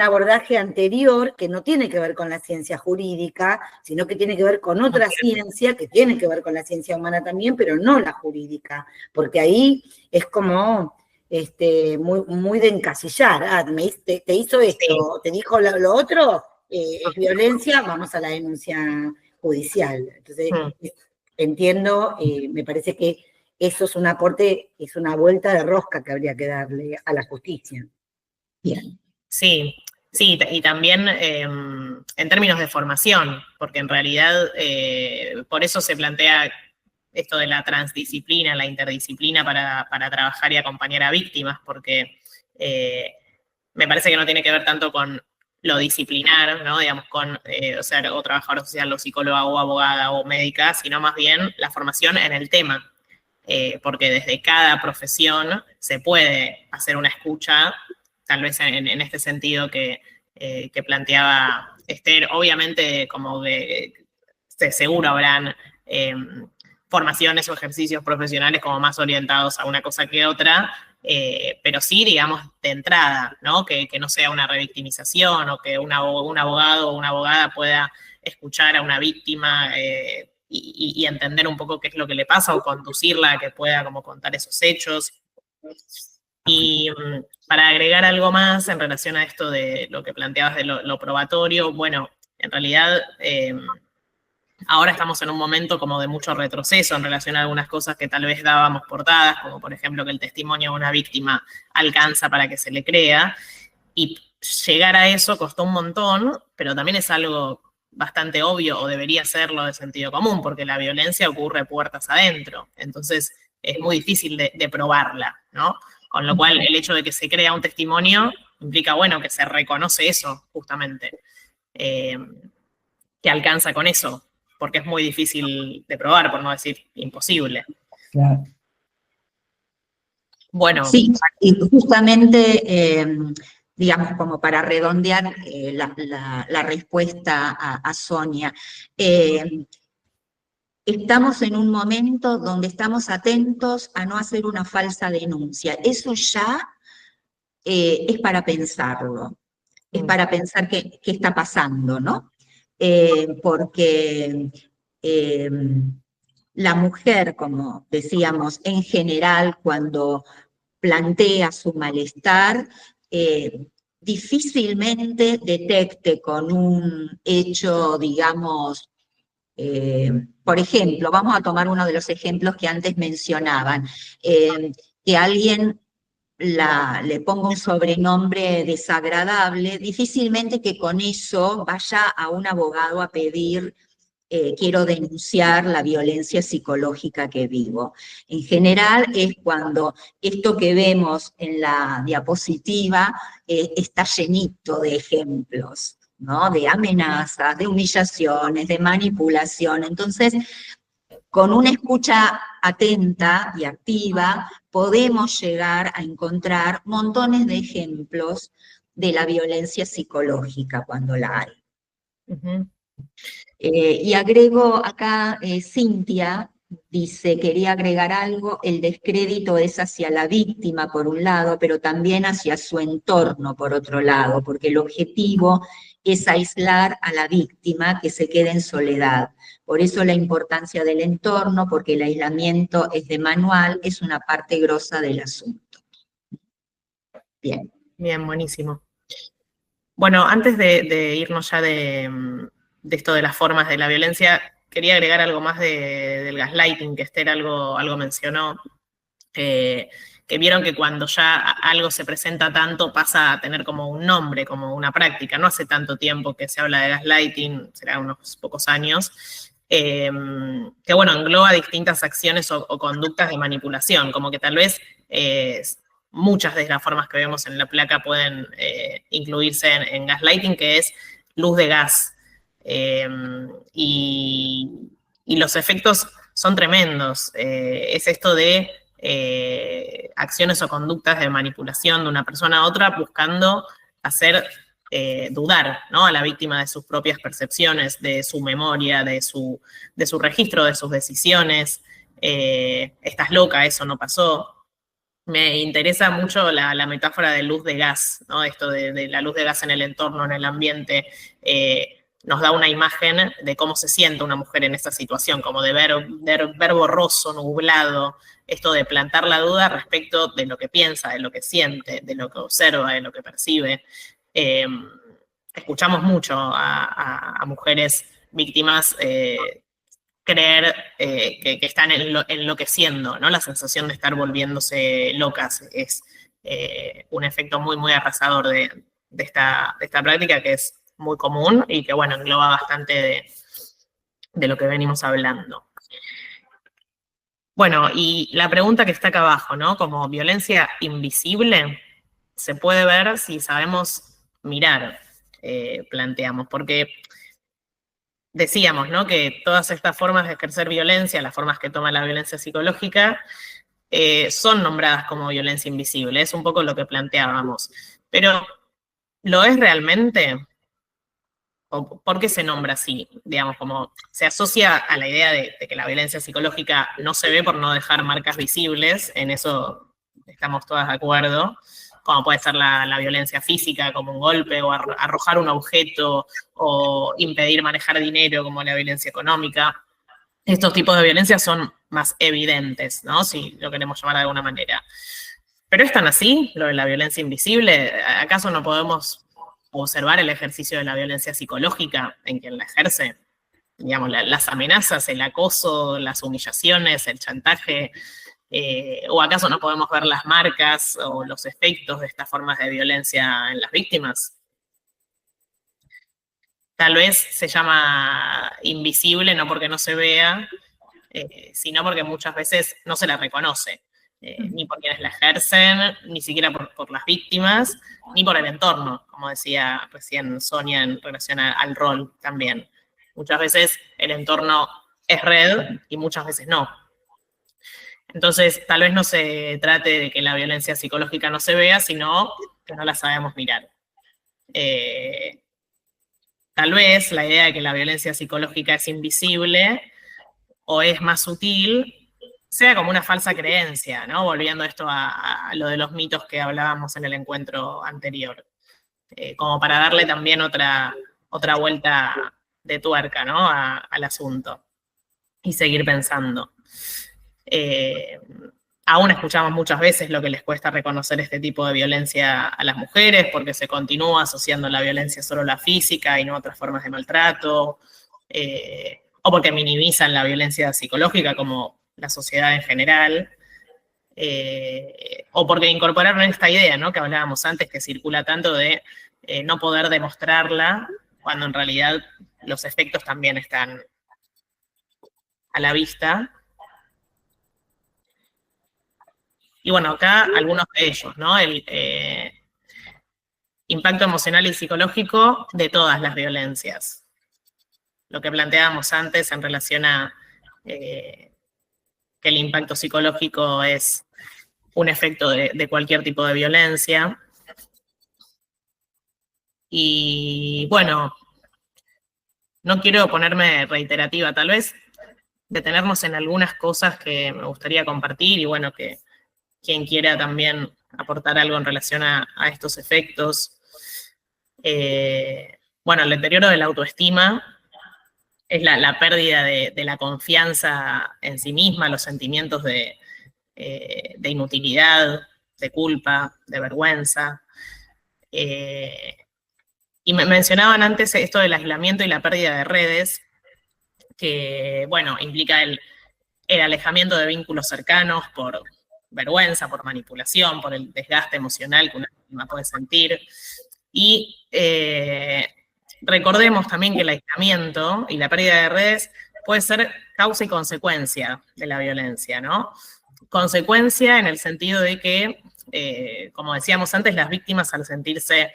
abordaje anterior que no tiene que ver con la ciencia jurídica, sino que tiene que ver con otra ciencia, que tiene que ver con la ciencia humana también, pero no la jurídica, porque ahí es como muy de encasillar. Te hizo esto, te dijo lo otro, es violencia, vamos a la denuncia judicial. Entonces, entiendo, me parece que eso es un aporte, es una vuelta de rosca que habría que darle a la justicia. Bien. Sí, y también en términos de formación, porque en realidad por eso se plantea esto de la transdisciplina, la interdisciplina para trabajar y acompañar a víctimas, porque me parece que no tiene que ver tanto con lo disciplinar, ¿no? Digamos, con, o trabajadora social, o psicóloga, o abogada, o médica, sino más bien la formación en el tema. Porque desde cada profesión se puede hacer una escucha, tal vez en este sentido que planteaba Esther. Obviamente, como que seguro habrán formaciones o ejercicios profesionales como más orientados a una cosa que otra, pero sí, digamos, de entrada, ¿no? Que no sea una revictimización, o que un abogado o una abogada pueda escuchar a una víctima y entender un poco qué es lo que le pasa, o conducirla a que pueda como contar esos hechos. Y para agregar algo más en relación a esto de lo que planteabas de lo probatorio, bueno, en realidad ahora estamos en un momento como de mucho retroceso en relación a algunas cosas que tal vez dábamos por dadas, como por ejemplo que el testimonio de una víctima alcanza para que se le crea, y llegar a eso costó un montón, pero también es algo bastante obvio, o debería serlo de sentido común, porque la violencia ocurre puertas adentro, entonces es muy difícil de probarla, ¿no? Con lo cual, el hecho de que se crea un testimonio implica, bueno, que se reconoce eso, justamente, que alcanza con eso, porque es muy difícil de probar, por no decir imposible. Claro. Bueno. Sí, y justamente, digamos, como para redondear la respuesta a Sonia, estamos en un momento donde estamos atentos a no hacer una falsa denuncia. Eso ya es para pensarlo, es para pensar qué está pasando, ¿no? Porque la mujer, como decíamos, en general, cuando plantea su malestar, difícilmente detecte con un hecho, digamos, por ejemplo, vamos a tomar uno de los ejemplos que antes mencionaban, que alguien le ponga un sobrenombre desagradable, difícilmente que con eso vaya a un abogado a pedir quiero denunciar la violencia psicológica que vivo. En general es cuando esto que vemos en la diapositiva está llenito de ejemplos, ¿no? De amenazas, de humillaciones, de manipulación. Entonces, con una escucha atenta y activa, podemos llegar a encontrar montones de ejemplos de la violencia psicológica cuando la hay. Y agrego acá, Cintia dice, quería agregar algo, el descrédito es hacia la víctima por un lado, pero también hacia su entorno por otro lado, porque el objetivo es aislar a la víctima que se quede en soledad. Por eso la importancia del entorno, porque el aislamiento es de manual, es una parte grosa del asunto. Bien. Bien, buenísimo. Bueno, antes de irnos ya de esto de las formas de la violencia, quería agregar algo más del gaslighting, que Esther algo mencionó, que vieron que cuando ya algo se presenta tanto pasa a tener como un nombre, como una práctica. No hace tanto tiempo que se habla de gaslighting, será unos pocos años, que bueno, engloba distintas acciones o conductas de manipulación, como que tal vez muchas de las formas que vemos en la placa pueden incluirse en gaslighting, que es luz de gas. Y los efectos son tremendos. Es esto de acciones o conductas de manipulación de una persona a otra buscando hacer dudar, ¿no?, a la víctima de sus propias percepciones, de su memoria, de su registro, de sus decisiones. Estás loca, eso no pasó. Me interesa mucho la metáfora de luz de gas, ¿no? Esto de la luz de gas en el entorno, en el ambiente, nos da una imagen de cómo se siente una mujer en esta situación, como de ver borroso, nublado, esto de plantar la duda respecto de lo que piensa, de lo que siente, de lo que observa, de lo que percibe. Escuchamos mucho a mujeres víctimas creer que están enloqueciendo, ¿no? La sensación de estar volviéndose locas es un efecto muy, muy arrasador de esta práctica, que es muy común y que, bueno, engloba bastante de lo que venimos hablando. Bueno, y la pregunta que está acá abajo, ¿no? Como violencia invisible, se puede ver si sabemos mirar, planteamos, porque decíamos, ¿no?, que todas estas formas de ejercer violencia, las formas que toma la violencia psicológica, son nombradas como violencia invisible, es un poco lo que planteábamos. Pero, ¿lo es realmente? ¿O por qué se nombra así? Digamos, como se asocia a la idea de que la violencia psicológica no se ve por no dejar marcas visibles, en eso estamos todas de acuerdo, como puede ser la violencia física, como un golpe, o arrojar un objeto, o impedir manejar dinero, como la violencia económica. Estos tipos de violencia son más evidentes, ¿no?, si lo queremos llamar de alguna manera. ¿Pero es tan así, lo de la violencia invisible? ¿Acaso no podemos observar el ejercicio de la violencia psicológica en quien la ejerce? Digamos, las amenazas, el acoso, las humillaciones, el chantaje, ¿O acaso no podemos ver las marcas o los efectos de estas formas de violencia en las víctimas? Tal vez se llama invisible no porque no se vea, sino porque muchas veces no se la reconoce, ni por quienes la ejercen, ni siquiera por las víctimas, ni por el entorno, como decía recién Sonia en relación al rol también. Muchas veces el entorno es red y muchas veces no. Entonces, tal vez no se trate de que la violencia psicológica no se vea, sino que no la sabemos mirar. Tal vez la idea de que la violencia psicológica es invisible o es más sutil sea como una falsa creencia, ¿no? Volviendo esto a lo de los mitos que hablábamos en el encuentro anterior. Como para darle también otra vuelta de tuerca, ¿no? Al asunto. Y seguir pensando. Aún escuchamos muchas veces lo que les cuesta reconocer este tipo de violencia a las mujeres, porque se continúa asociando la violencia solo a la física y no a otras formas de maltrato, o porque minimizan la violencia psicológica como la sociedad en general, o porque incorporaron esta idea, ¿no? Que hablábamos antes, que circula tanto de no poder demostrarla, cuando en realidad los efectos también están a la vista. Y bueno, acá algunos de ellos, ¿no? El impacto emocional y psicológico de todas las violencias. Lo que planteábamos antes en relación a que el impacto psicológico es un efecto de cualquier tipo de violencia. Y bueno, no quiero ponerme reiterativa, tal vez detenernos en algunas cosas que me gustaría compartir y bueno, que quien quiera también aportar algo en relación a estos efectos. Bueno, el deterioro de la autoestima es la pérdida de la confianza en sí misma, los sentimientos de inutilidad, de culpa, de vergüenza. Y me mencionaban antes esto del aislamiento y la pérdida de redes, que, bueno, implica el alejamiento de vínculos cercanos por vergüenza, por manipulación, por el desgaste emocional que una víctima puede sentir. Y recordemos también que el aislamiento y la pérdida de redes puede ser causa y consecuencia de la violencia, ¿no? Consecuencia en el sentido de que, como decíamos antes, las víctimas al sentirse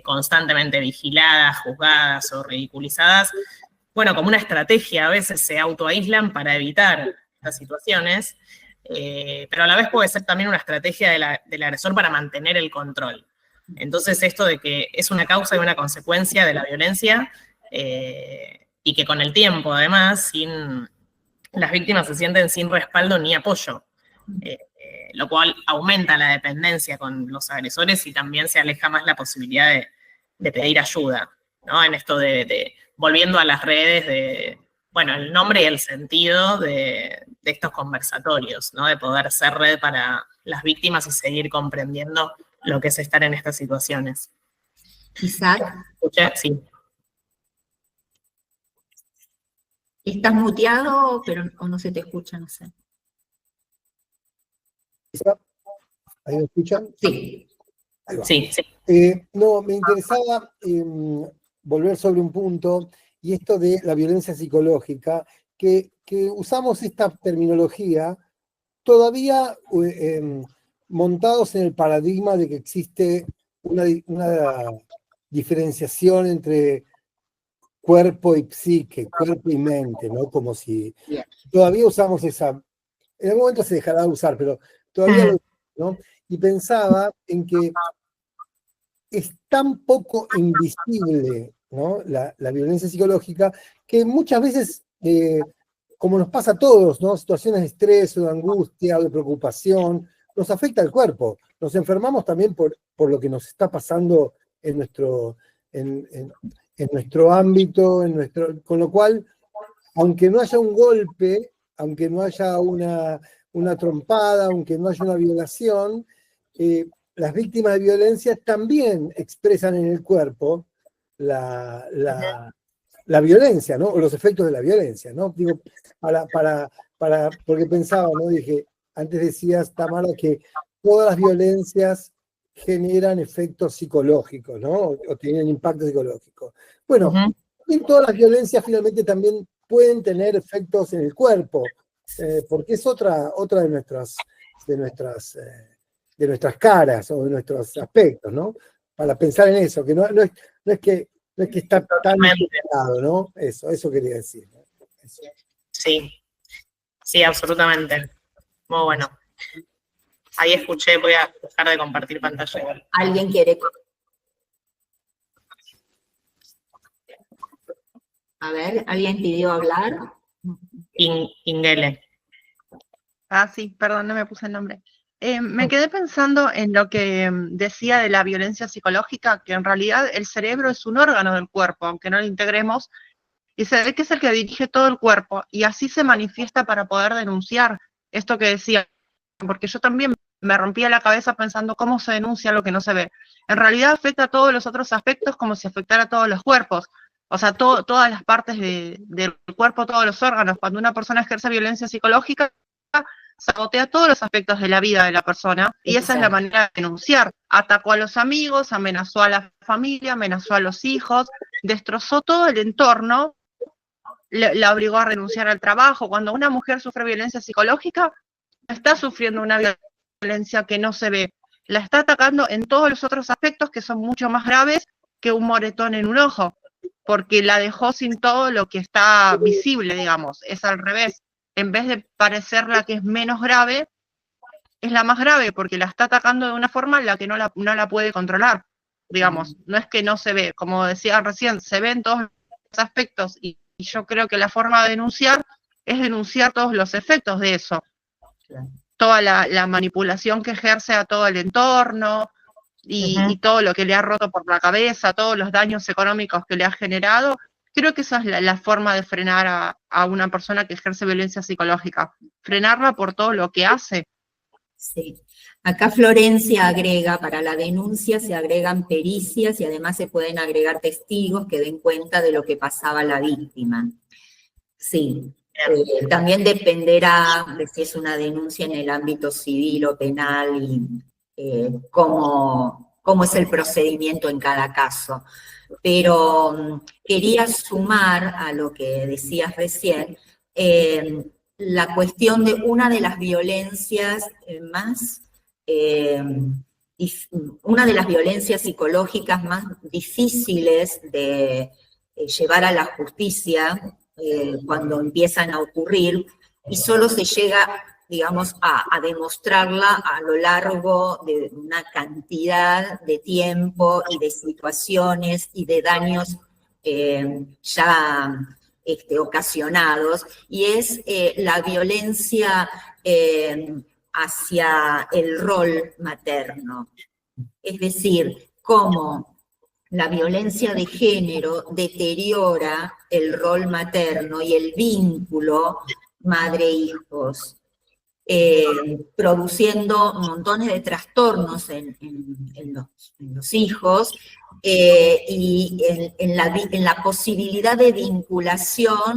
constantemente vigiladas, juzgadas o ridiculizadas, bueno, como una estrategia a veces se autoaíslan para evitar estas situaciones, pero a la vez puede ser también una estrategia del agresor para mantener el control. Entonces esto de que es una causa y una consecuencia de la violencia y que con el tiempo además las víctimas se sienten sin respaldo ni apoyo, lo cual aumenta la dependencia con los agresores y también se aleja más la posibilidad de pedir ayuda, ¿no? En esto de volviendo a las redes, bueno, el nombre y el sentido de estos conversatorios, ¿no? De poder ser red para las víctimas y seguir comprendiendo lo que es estar en estas situaciones. Isaac. ¿Escuché? Sí. ¿Estás muteado o no se te escucha? No sé. ¿Ahí me escuchan? Sí. Ahí va. Sí, sí. No, me interesaba volver sobre un punto, y esto de la violencia psicológica, que usamos esta terminología todavía montados en el paradigma de que existe una diferenciación entre cuerpo y psique, cuerpo y mente, ¿no? Como si todavía usamos esa, en algún momento se dejará de usar, pero todavía lo usamos, ¿no? Y pensaba en que es tan poco invisible, ¿no? La violencia psicológica, que muchas veces, como nos pasa a todos, ¿no? Situaciones de estrés o de angustia o de preocupación, nos afecta al cuerpo. Nos enfermamos también por lo que nos está pasando en nuestro ámbito, con lo cual, aunque no haya un golpe, aunque no haya una trompada, aunque no haya una violación, las víctimas de violencia también expresan en el cuerpo la violencia, ¿no? O los efectos de la violencia, ¿no? Digo, porque pensaba, ¿no? Dije, antes decías, Tamara, que todas las violencias generan efectos psicológicos, ¿no? O tienen impacto psicológico. Bueno, y todas las violencias finalmente también pueden tener efectos en el cuerpo, porque es otra de nuestras caras o de nuestros aspectos, ¿no? Para pensar en eso, que no es que está tan integrado, ¿no? Eso quería decir, ¿no? Eso. Sí, absolutamente. Muy bueno. Ahí escuché, voy a dejar de compartir pantalla igual. ¿Alguien quiere? A ver, ¿alguien pidió hablar? Ingele. Sí, perdón, no me puse el nombre. Me quedé pensando en lo que decía de la violencia psicológica, que en realidad el cerebro es un órgano del cuerpo, aunque no lo integremos, y se ve que es el que dirige todo el cuerpo, y así se manifiesta para poder denunciar esto que decía, porque yo también me rompía la cabeza pensando cómo se denuncia lo que no se ve. En realidad afecta a todos los otros aspectos como si afectara a todos los cuerpos, o sea, todas las partes del cuerpo, todos los órganos. Cuando una persona ejerce violencia psicológica, sabotea todos los aspectos de la vida de la persona, y esa es la manera de denunciar. Atacó a los amigos, amenazó a la familia, amenazó a los hijos, destrozó todo el entorno, la obligó a renunciar al trabajo. Cuando una mujer sufre violencia psicológica, está sufriendo una violencia que no se ve, la está atacando en todos los otros aspectos que son mucho más graves que un moretón en un ojo, porque la dejó sin todo lo que está visible, digamos. Es al revés. En vez de parecer la que es menos grave, es la más grave, porque la está atacando de una forma en la que no la puede controlar, digamos. No es que no se ve, como decía recién, se ven todos los aspectos, y yo creo que la forma de denunciar es denunciar todos los efectos de eso. Toda la manipulación que ejerce a todo el entorno, y todo lo que le ha roto por la cabeza, todos los daños económicos que le ha generado. Creo que esa es la forma de frenar a una persona que ejerce violencia psicológica, frenarla por todo lo que hace. Sí. Acá Florencia agrega, para la denuncia se agregan pericias y además se pueden agregar testigos que den cuenta de lo que pasaba a la víctima. Sí. También dependerá de si es una denuncia en el ámbito civil o penal y cómo es el procedimiento en cada caso. Pero quería sumar a lo que decías recién, la cuestión de una de las violencias una de las violencias psicológicas más difíciles de llevar a la justicia cuando empiezan a ocurrir, y solo se llega, digamos, a demostrarla a lo largo de una cantidad de tiempo y de situaciones y de daños ya ocasionados, y es la violencia hacia el rol materno. Es decir, cómo la violencia de género deteriora el rol materno y el vínculo madre-hijos, produciendo montones de trastornos en los hijos y en la posibilidad de vinculación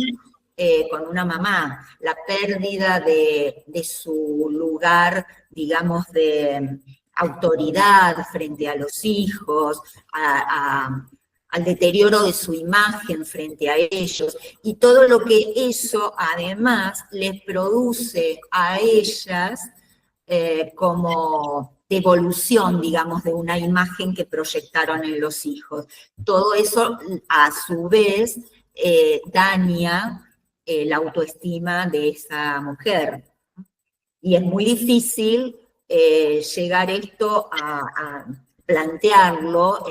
con una mamá, la pérdida de su lugar, digamos, de autoridad frente a los hijos, al deterioro de su imagen frente a ellos, y todo lo que eso además les produce a ellas como devolución, digamos, de una imagen que proyectaron en los hijos. Todo eso, a su vez, daña la autoestima de esa mujer. Y es muy difícil llegar esto a plantearlo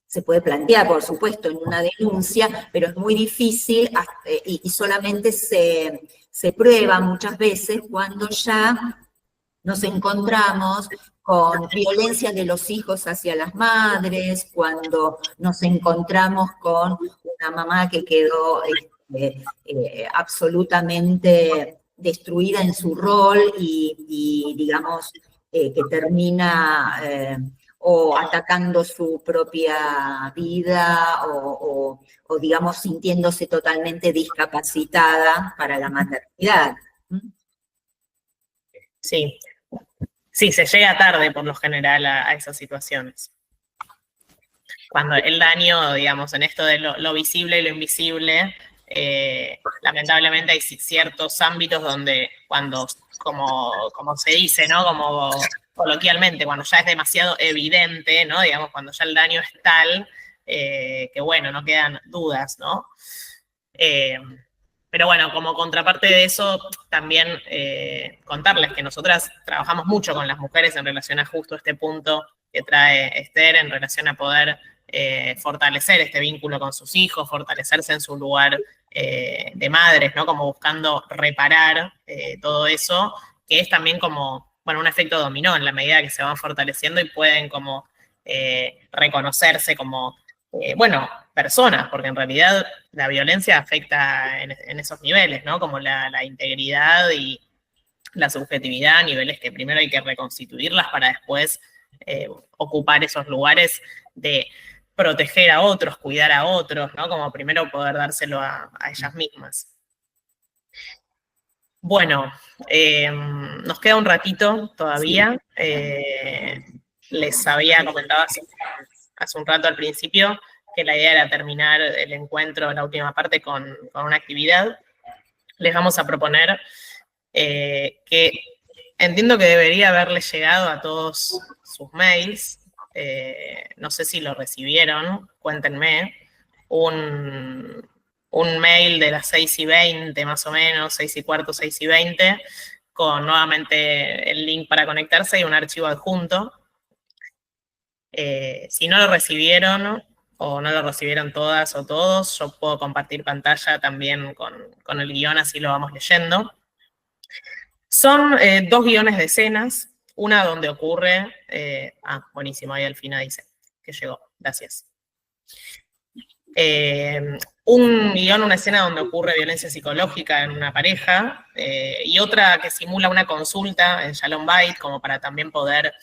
se puede plantear, por supuesto, en una denuncia, pero es muy difícil y solamente se prueba muchas veces cuando ya nos encontramos con violencia de los hijos hacia las madres, cuando nos encontramos con una mamá que quedó absolutamente destruida en su rol y digamos, que termina o atacando su propia vida o digamos, sintiéndose totalmente discapacitada para la maternidad. Sí, sí, se llega tarde por lo general a esas situaciones. Cuando el daño, digamos, en esto de lo visible y lo invisible, lamentablemente hay ciertos ámbitos donde cuando, como se dice, ¿no? Como coloquialmente, cuando ya es demasiado evidente, ¿no? Digamos, cuando ya el daño es tal, que bueno, no quedan dudas, ¿no? Pero bueno, como contraparte de eso, también contarles que nosotras trabajamos mucho con las mujeres en relación a justo este punto que trae Esther, en relación a poder fortalecer este vínculo con sus hijos, fortalecerse en su lugar de madres, ¿no? Como buscando reparar todo eso, que es también como, bueno, un efecto dominó en la medida que se van fortaleciendo y pueden como reconocerse como, bueno, personas, porque en realidad la violencia afecta en esos niveles, ¿no? Como la integridad y la subjetividad, a niveles que primero hay que reconstituirlas para después ocupar esos lugares de proteger a otros, cuidar a otros, ¿no? Como primero poder dárselo a ellas mismas. Bueno, nos queda un ratito todavía. Les había comentado hace un rato al principio que la idea era terminar el encuentro, la última parte, con una actividad. Les vamos a proponer que entiendo que debería haberles llegado a todos sus mails. No sé si lo recibieron, cuéntenme. Un mail de las 6:20 más o menos, 6:15, 6:20, con nuevamente el link para conectarse y un archivo adjunto. Si no lo recibieron o no lo recibieron todas o todos, yo puedo compartir pantalla también con el guión, así lo vamos leyendo. Son 2 guiones de escenas, una donde ocurre, buenísimo, ahí al final dice que llegó, gracias. Un guión, una escena donde ocurre violencia psicológica en una pareja, y otra que simula una consulta en Shalom Bait, como para también poder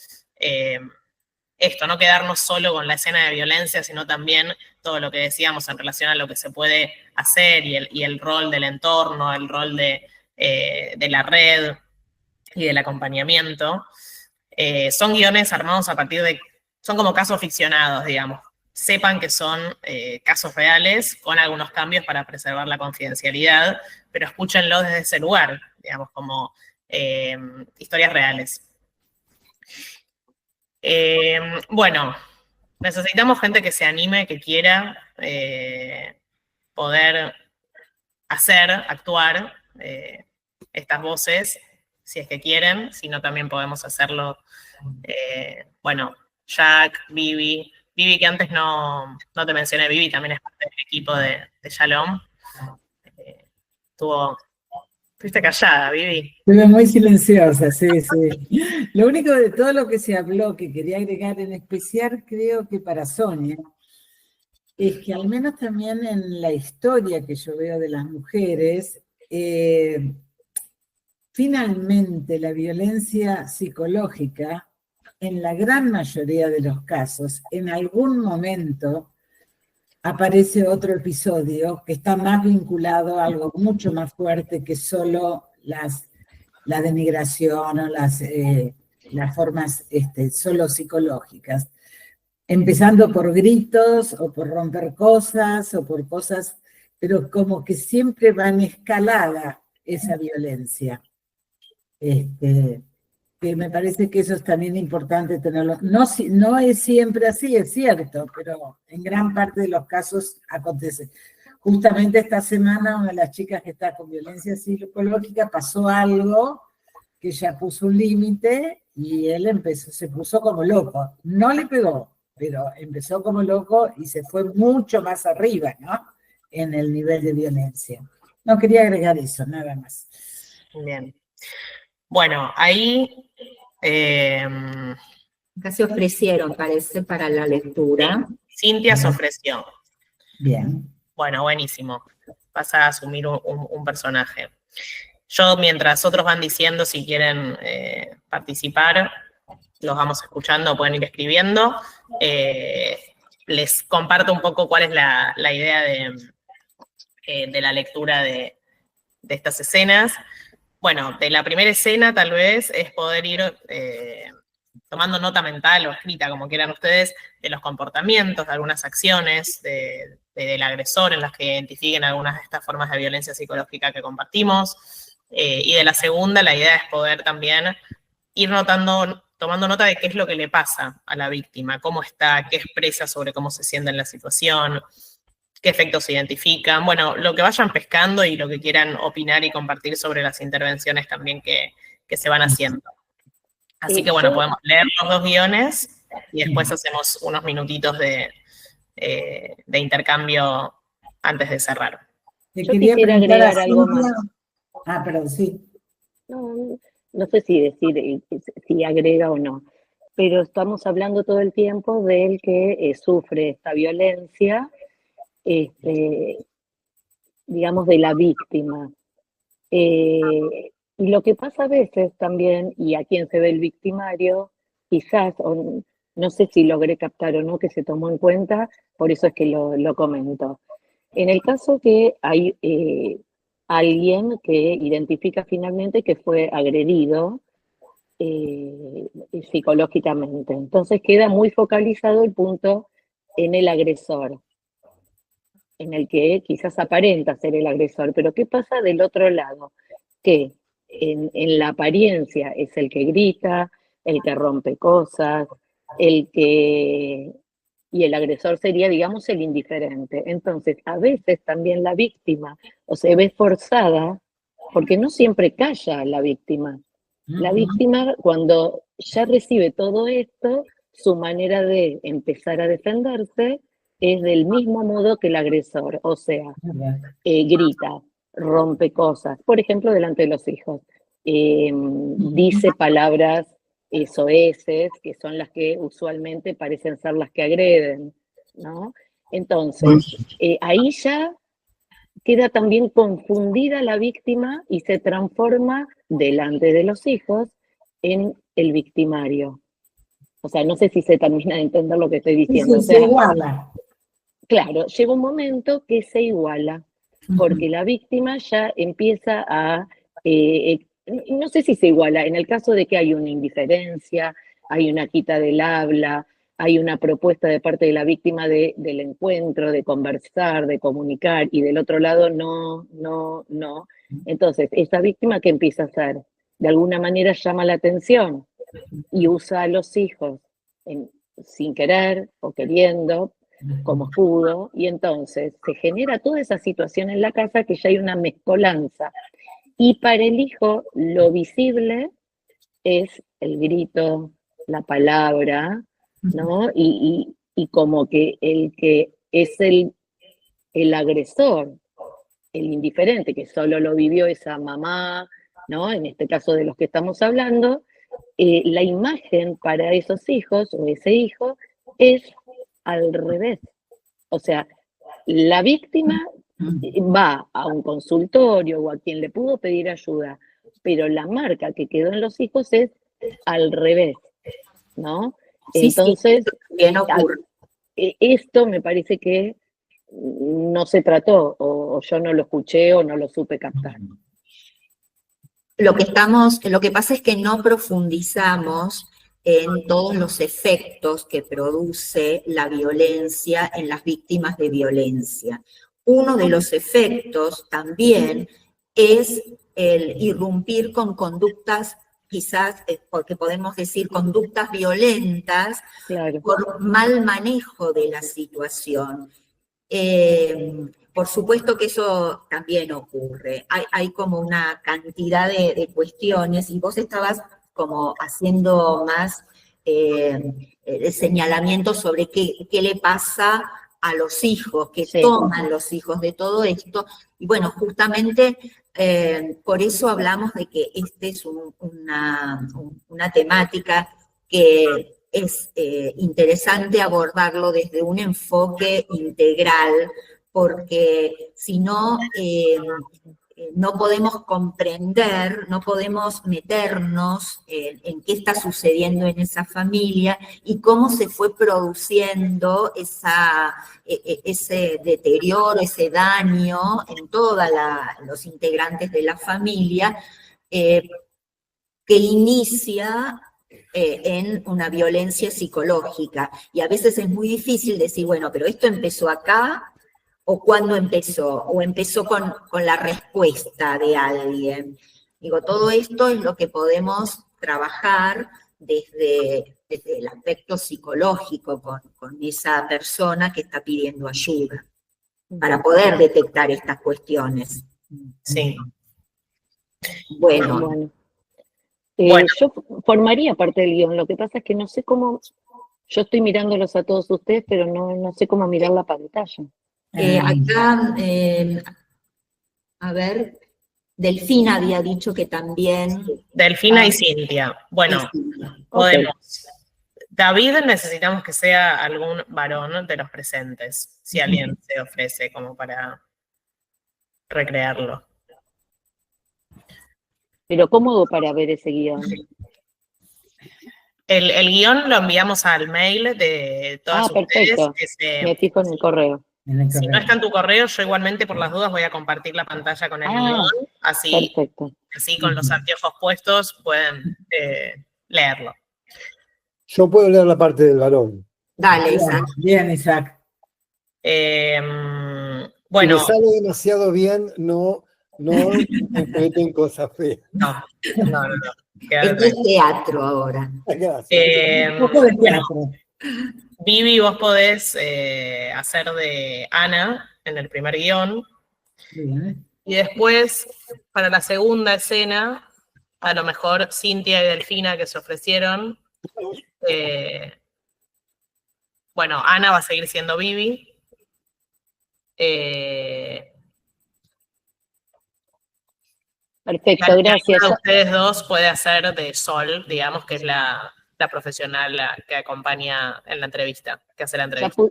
no quedarnos solo con la escena de violencia, sino también todo lo que decíamos en relación a lo que se puede hacer y el rol del entorno, el rol de la red y del acompañamiento. Son guiones armados a partir de, son como casos ficcionados, digamos. Sepan que son casos reales, con algunos cambios para preservar la confidencialidad, pero escúchenlo desde ese lugar, digamos, como historias reales. Bueno, necesitamos gente que se anime, que quiera poder actuar estas voces, si es que quieren, si no también podemos hacerlo, bueno, Jack, Vivi, que antes no te mencioné, Vivi también es parte del equipo de Shalom. Fuiste callada, Vivi. Estuve muy silenciosa, sí. Lo único de todo lo que se habló que quería agregar en especial, creo que para Sonia, es que al menos también en la historia que yo veo de las mujeres, finalmente la violencia psicológica, en la gran mayoría de los casos, en algún momento aparece otro episodio que está más vinculado a algo mucho más fuerte que solo la denigración o las formas solo psicológicas. Empezando por gritos o por romper cosas o por cosas, pero como que siempre va en escalada esa violencia. Que me parece que eso es también importante tenerlo. No es siempre así, es cierto, pero en gran parte de los casos acontece. Justamente esta semana una de las chicas que está con violencia psicológica pasó algo que ella puso un límite y él se puso como loco. No le pegó, pero empezó como loco y se fue mucho más arriba, ¿no? En el nivel de violencia. No quería agregar eso, nada más. Bien. Bueno, ahí... Acá se ofrecieron, parece, para la lectura. Cintia se ofreció. Bien. Bueno, buenísimo. Vas a asumir un personaje. Yo, mientras otros van diciendo si quieren participar, los vamos escuchando, pueden ir escribiendo. Les comparto un poco cuál es la idea de la lectura de estas escenas. Bueno, de la primera escena tal vez es poder ir tomando nota mental o escrita, como quieran ustedes, de los comportamientos, de algunas acciones del agresor en las que identifiquen algunas de estas formas de violencia psicológica que compartimos. Y de la segunda, la idea es poder también ir tomando nota de qué es lo que le pasa a la víctima, cómo está, qué expresa sobre cómo se siente en la situación, qué efectos se identifican, bueno, lo que vayan pescando y lo que quieran opinar y compartir sobre las intervenciones también que se van haciendo. Así que bueno, podemos leer los 2 guiones y después hacemos unos minutitos de intercambio antes de cerrar. Te Yo quería quisiera preguntar a agregar algo Silvia. más. Perdón, sí. No sé si decir si agrega o no, pero estamos hablando todo el tiempo del que sufre esta violencia, digamos, de la víctima. Y lo que pasa a veces también, y a quien se ve el victimario, quizás, o no sé si logré captar o no que se tomó en cuenta, por eso es que lo comento. En el caso que hay alguien que identifica finalmente que fue agredido psicológicamente, entonces queda muy focalizado el punto en el agresor, en el que quizás aparenta ser el agresor, pero ¿qué pasa del otro lado? Que en la apariencia es el que grita, el que rompe cosas, y el agresor sería, digamos, el indiferente. Entonces, a veces también la víctima o se ve forzada, porque no siempre calla la víctima. La víctima, cuando ya recibe todo esto, su manera de empezar a defenderse es del mismo modo que el agresor, o sea, grita, rompe cosas, por ejemplo, delante de los hijos, dice palabras soeces, que son las que usualmente parecen ser las que agreden, ¿no? Entonces, ahí ya queda también confundida la víctima y se transforma delante de los hijos en el victimario. O sea, no sé si se termina de entender lo que estoy diciendo. Sí, se iguala. Claro, llega un momento que se iguala, porque la víctima ya empieza a, no sé si se iguala, en el caso de que hay una indiferencia, hay una quita del habla, hay una propuesta de parte de la víctima del encuentro, de conversar, de comunicar, y del otro lado no. Entonces, esa víctima, ¿qué empieza a hacer? De alguna manera llama la atención y usa a los hijos sin querer o queriendo, como escudo, y entonces se genera toda esa situación en la casa que ya hay una mezcolanza. Y para el hijo, lo visible es el grito, la palabra, ¿no? Y como que el que es el agresor, el indiferente, que solo lo vivió esa mamá, ¿no? En este caso de los que estamos hablando, la imagen para esos hijos o ese hijo es al revés. O sea, la víctima va a un consultorio o a quien le pudo pedir ayuda, pero la marca que quedó en los hijos es al revés, ¿no? Sí, entonces, bien ocurre. Esto me parece que no se trató, o yo no lo escuché o no lo supe captar. Lo que pasa es que no profundizamos en todos los efectos que produce la violencia en las víctimas de violencia. Uno de los efectos también es el irrumpir con conductas, quizás, porque podemos decir conductas violentas, claro, por mal manejo de la situación. Por supuesto que eso también ocurre. Hay como una cantidad de cuestiones, y vos estabas como haciendo más señalamiento sobre qué le pasa a los hijos, qué toman los hijos de todo esto. Y bueno, justamente por eso hablamos de que este es una temática que es interesante abordarlo desde un enfoque integral, porque si no, no podemos comprender, no podemos meternos en qué está sucediendo en esa familia y cómo se fue produciendo ese deterioro, ese daño en todos los integrantes de la familia, que inicia en una violencia psicológica. Y a veces es muy difícil decir, bueno, pero esto empezó acá, o cuándo empezó, o empezó con la respuesta de alguien. Digo, todo esto es lo que podemos trabajar desde el aspecto psicológico con esa persona que está pidiendo ayuda, para poder detectar estas cuestiones. Sí. Bueno. Yo formaría parte del guión, lo que pasa es que no sé cómo, yo estoy mirándolos a todos ustedes, pero no sé cómo mirar la pantalla. Acá, a ver, Delfina había dicho que también... Delfina y Cintia. Bueno, podemos. Okay. David, necesitamos que sea algún varón de los presentes, si alguien se ofrece como para recrearlo. Pero cómodo para ver ese guión. El guión lo enviamos al mail de todas ustedes. Perfecto. Me fijo en el correo. Si no está en tu correo, yo igualmente por las dudas voy a compartir la pantalla con el guión. Así con los anteojos puestos pueden leerlo. Yo puedo leer la parte del varón. Dale, Isaac. Bien, Isaac. Bueno. Si me sale demasiado bien, no meten cosas feas. No. Esto es teatro ahora. Un poco de teatro. Vivi, vos podés hacer de Ana en el primer guión. Bien. Y después, para la segunda escena, a lo mejor Cintia y Delfina que se ofrecieron. Bueno, Ana va a seguir siendo Vivi. Perfecto, gracias. Ustedes dos puede hacer de Sol, digamos, que es la profesional que acompaña en la entrevista, que hace la entrevista.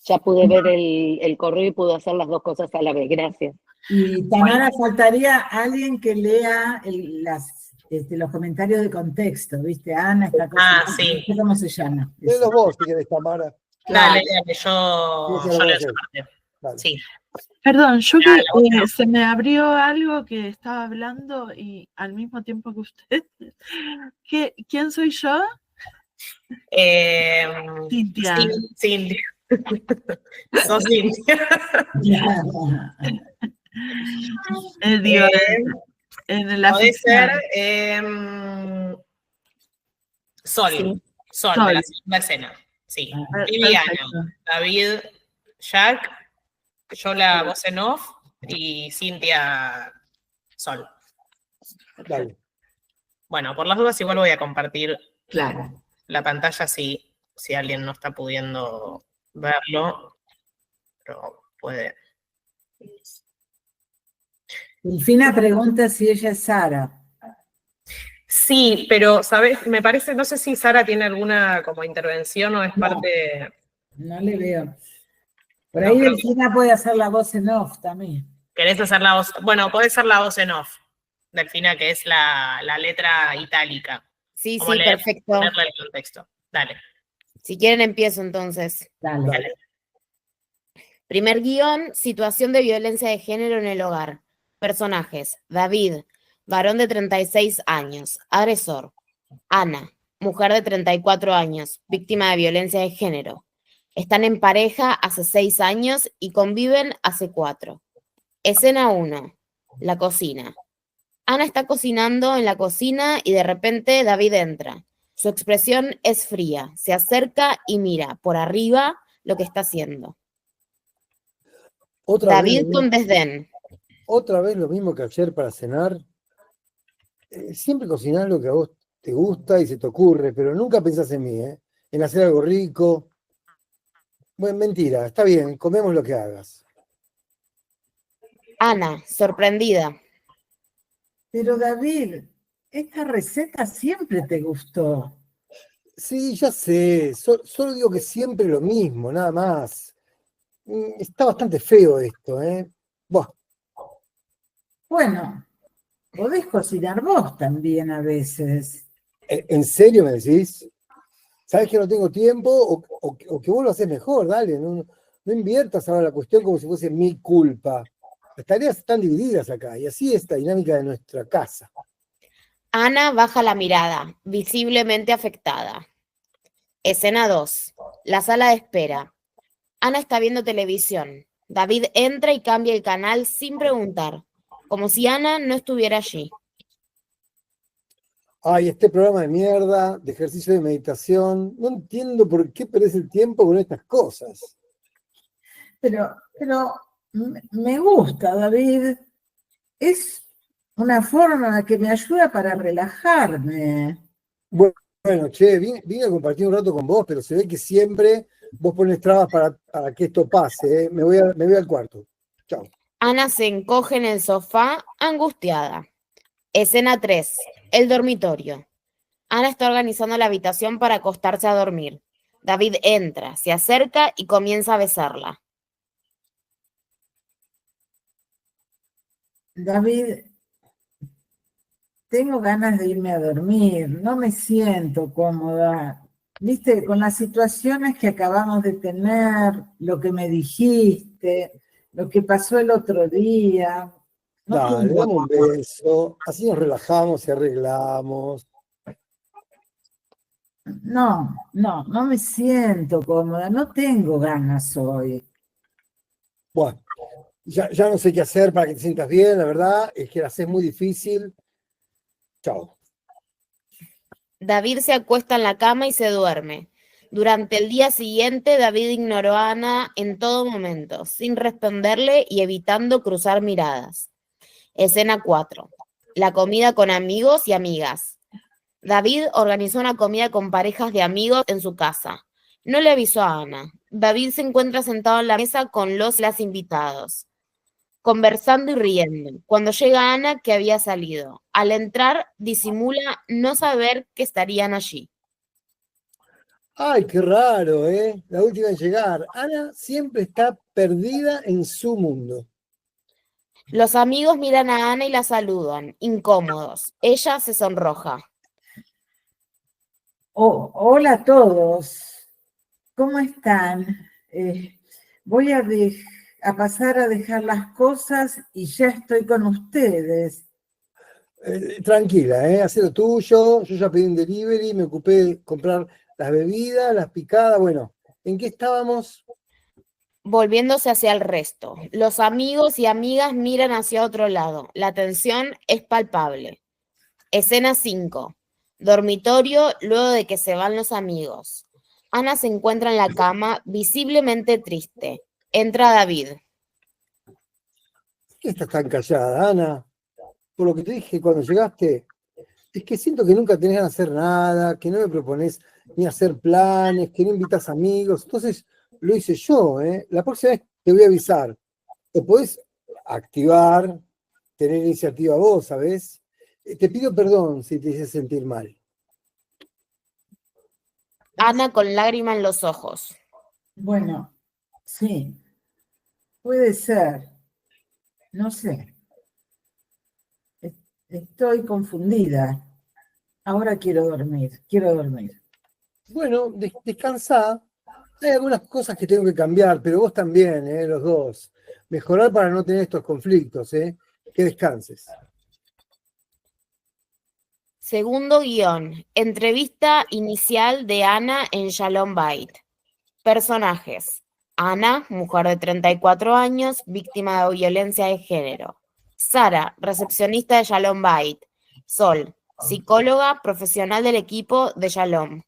Ya pude ver el correo y pude hacer las dos cosas a la vez, gracias. Y Tamara, faltaría alguien que lea los comentarios de contexto, ¿viste? Ana, esta cosa. Sí. ¿Cómo se llama? Léelo vos, si querés, Tamara. Dale, yo leo esa parte. Sí. Perdón, yo se me abrió algo que estaba hablando y al mismo tiempo que usted. ¿Quién soy yo? Cintia. Cintia. Sos Cintia. Digo, en la puede ser Sol. Sí. Sol, de la segunda escena. Sí. Viviana, David, Jack, yo la voz en off y Cintia Sol. Dale. Bueno, por las dudas igual voy a compartir Claro. la pantalla si alguien no está pudiendo verlo, pero puede. Delfina pregunta si ella es Sara. Sí, pero, ¿sabes? Me parece, no sé si Sara tiene alguna como intervención o es parte... No le veo. Por ahí Delfina puede hacer la voz en off también. ¿Querés hacer la voz? Bueno, puede ser la voz en off, Delfina, que es la letra itálica. Sí, perfecto. Ponerle el contexto. Dale. Si quieren empiezo entonces. Dale. Primer guión, situación de violencia de género en el hogar. Personajes, David, varón de 36 años, agresor. Ana, mujer de 34 años, víctima de violencia de género. Están en pareja hace 6 años y conviven hace 4. Escena 1, la cocina. Ana está cocinando en la cocina y de repente David entra. Su expresión es fría, se acerca y mira por arriba lo que está haciendo. David con desdén. Otra vez lo mismo que ayer para cenar. Siempre cocinás lo que a vos te gusta y se te ocurre, pero nunca pensás en mí, en hacer algo rico. Bueno, mentira, está bien, comemos lo que hagas. Ana, sorprendida. Pero David, esta receta siempre te gustó. Sí, ya sé, solo digo que siempre lo mismo, nada más. Está bastante feo esto, Buah. Bueno, podés cocinar vos también a veces. ¿En serio me decís? ¿Sabes que no tengo tiempo? O que vos lo haces mejor, dale. No inviertas ahora la cuestión como si fuese mi culpa. Las tareas están divididas acá, y así es la dinámica de nuestra casa. Ana baja la mirada, visiblemente afectada. Escena 2. La sala de espera. Ana está viendo televisión. David entra y cambia el canal sin preguntar, como si Ana no estuviera allí. Ay, este programa de mierda, de ejercicio de meditación, no entiendo por qué perdés el tiempo con estas cosas. Pero me gusta, David. Es una forma que me ayuda para relajarme. Bueno, che, vine a compartir un rato con vos, pero se ve que siempre vos pones trabas para que esto pase, ¿eh? Me voy al cuarto. Chao. Ana se encoge en el sofá, angustiada. Escena 3. El dormitorio. Ana está organizando la habitación para acostarse a dormir. David entra, se acerca y comienza a besarla. David, tengo ganas de irme a dormir, no me siento cómoda. Viste, con las situaciones que acabamos de tener, lo que me dijiste, lo que pasó el otro día. No Dale, tengo- dame un beso, así nos relajamos y arreglamos. No me siento cómoda, no tengo ganas hoy. Bueno, ya no sé qué hacer para que te sientas bien, la verdad es que la haces muy difícil. Chao. David se acuesta en la cama y se duerme. Durante el día siguiente, David ignoró a Ana en todo momento, sin responderle y evitando cruzar miradas. Escena 4. La comida con amigos y amigas. David organizó una comida con parejas de amigos en su casa. No le avisó a Ana. David se encuentra sentado en la mesa con los y las invitados, conversando y riendo, cuando llega Ana, que había salido. Al entrar, disimula no saber que estarían allí. Ay, qué raro, ¿eh? La última en llegar. Ana siempre está perdida en su mundo. Los amigos miran a Ana y la saludan, incómodos. Ella se sonroja. Hola a todos, ¿cómo están? Voy a pasar a dejar las cosas y ya estoy con ustedes. Tranquila, haz lo tuyo. Yo ya pedí un delivery, me ocupé de comprar las bebidas, las picadas. Bueno, ¿en qué estábamos? Volviéndose hacia el resto. Los amigos y amigas miran hacia otro lado. La tensión es palpable. Escena 5. Dormitorio luego de que se van los amigos. Ana se encuentra en la cama, visiblemente triste. Entra David. ¿Por qué estás tan callada, Ana? Por lo que te dije cuando llegaste, es que siento que nunca tenés ganas de hacer nada, que no me propones ni hacer planes, que no invitas amigos. Entonces lo hice yo, ¿eh? La próxima vez te voy a avisar. O podés activar, tener iniciativa vos, ¿sabés? Te pido perdón si te hice sentir mal. Ana con lágrima en los ojos. Bueno, sí, puede ser, no sé. Estoy confundida. Ahora quiero dormir. Bueno, descansá. Hay algunas cosas que tengo que cambiar, pero vos también, los dos. Mejorar para no tener estos conflictos, que descanses. Segundo guión. Entrevista inicial de Ana en Shalom Bait. Personajes. Ana, mujer de 34 años, víctima de violencia de género. Sara, recepcionista de Shalom Bait. Sol, psicóloga profesional del equipo de Shalom.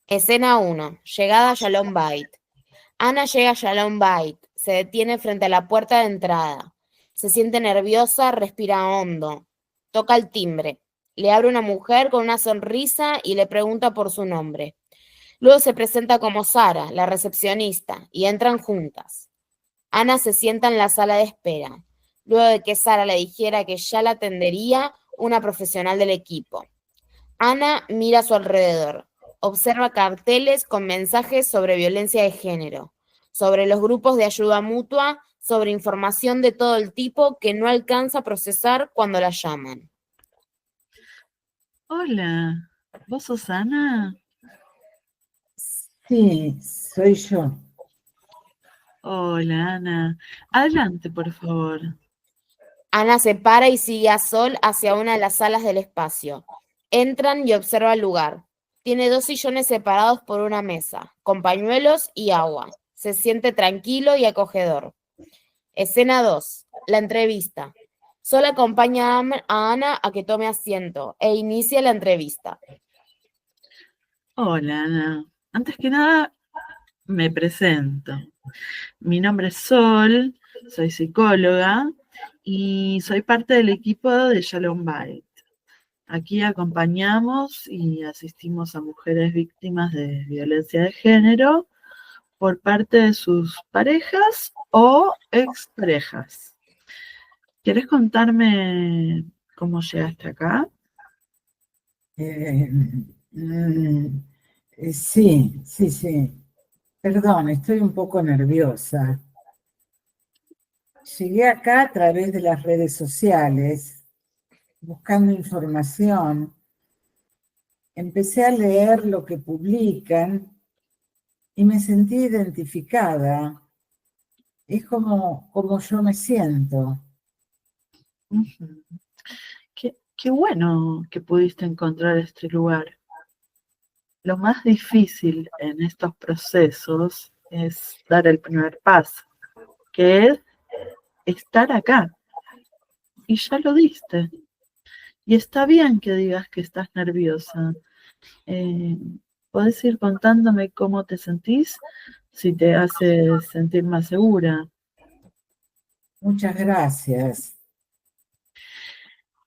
Escena 1. Llegada a Shalom Bait. Ana llega a Shalom Bait. Se detiene frente a la puerta de entrada. Se siente nerviosa, respira hondo. Toca el timbre. Le abre una mujer con una sonrisa y le pregunta por su nombre. Luego se presenta como Sara, la recepcionista, y entran juntas. Ana se sienta en la sala de espera, luego de que Sara le dijera que ya la atendería una profesional del equipo. Ana mira a su alrededor, observa carteles con mensajes sobre violencia de género, sobre los grupos de ayuda mutua, sobre información de todo el tipo que no alcanza a procesar cuando la llaman. Hola, ¿vos sos Ana? Sí, soy yo. Hola, Ana. Adelante, por favor. Ana se para y sigue a Sol hacia una de las salas del espacio. Entran y observa el lugar. Tiene 2 sillones separados por una mesa, con pañuelos y agua. Se siente tranquilo y acogedor. Escena 2. La entrevista. Sol acompaña a Ana a que tome asiento e inicia la entrevista. Hola, Ana. Antes que nada, me presento. Mi nombre es Sol, soy psicóloga y soy parte del equipo de Shalom Bait. Aquí acompañamos y asistimos a mujeres víctimas de violencia de género por parte de sus parejas o exparejas. ¿Quieres contarme cómo llegaste acá? Sí. Perdón, estoy un poco nerviosa. Llegué acá a través de las redes sociales, buscando información. Empecé a leer lo que publican y me sentí identificada. Es como yo me siento. Ujú. Qué bueno que pudiste encontrar este lugar. Lo más difícil en estos procesos es dar el primer paso, que es estar acá. Y ya lo diste. Y está bien que digas que estás nerviosa. ¿Podés ir contándome cómo te sentís? Si te hace sentir más segura. Muchas gracias.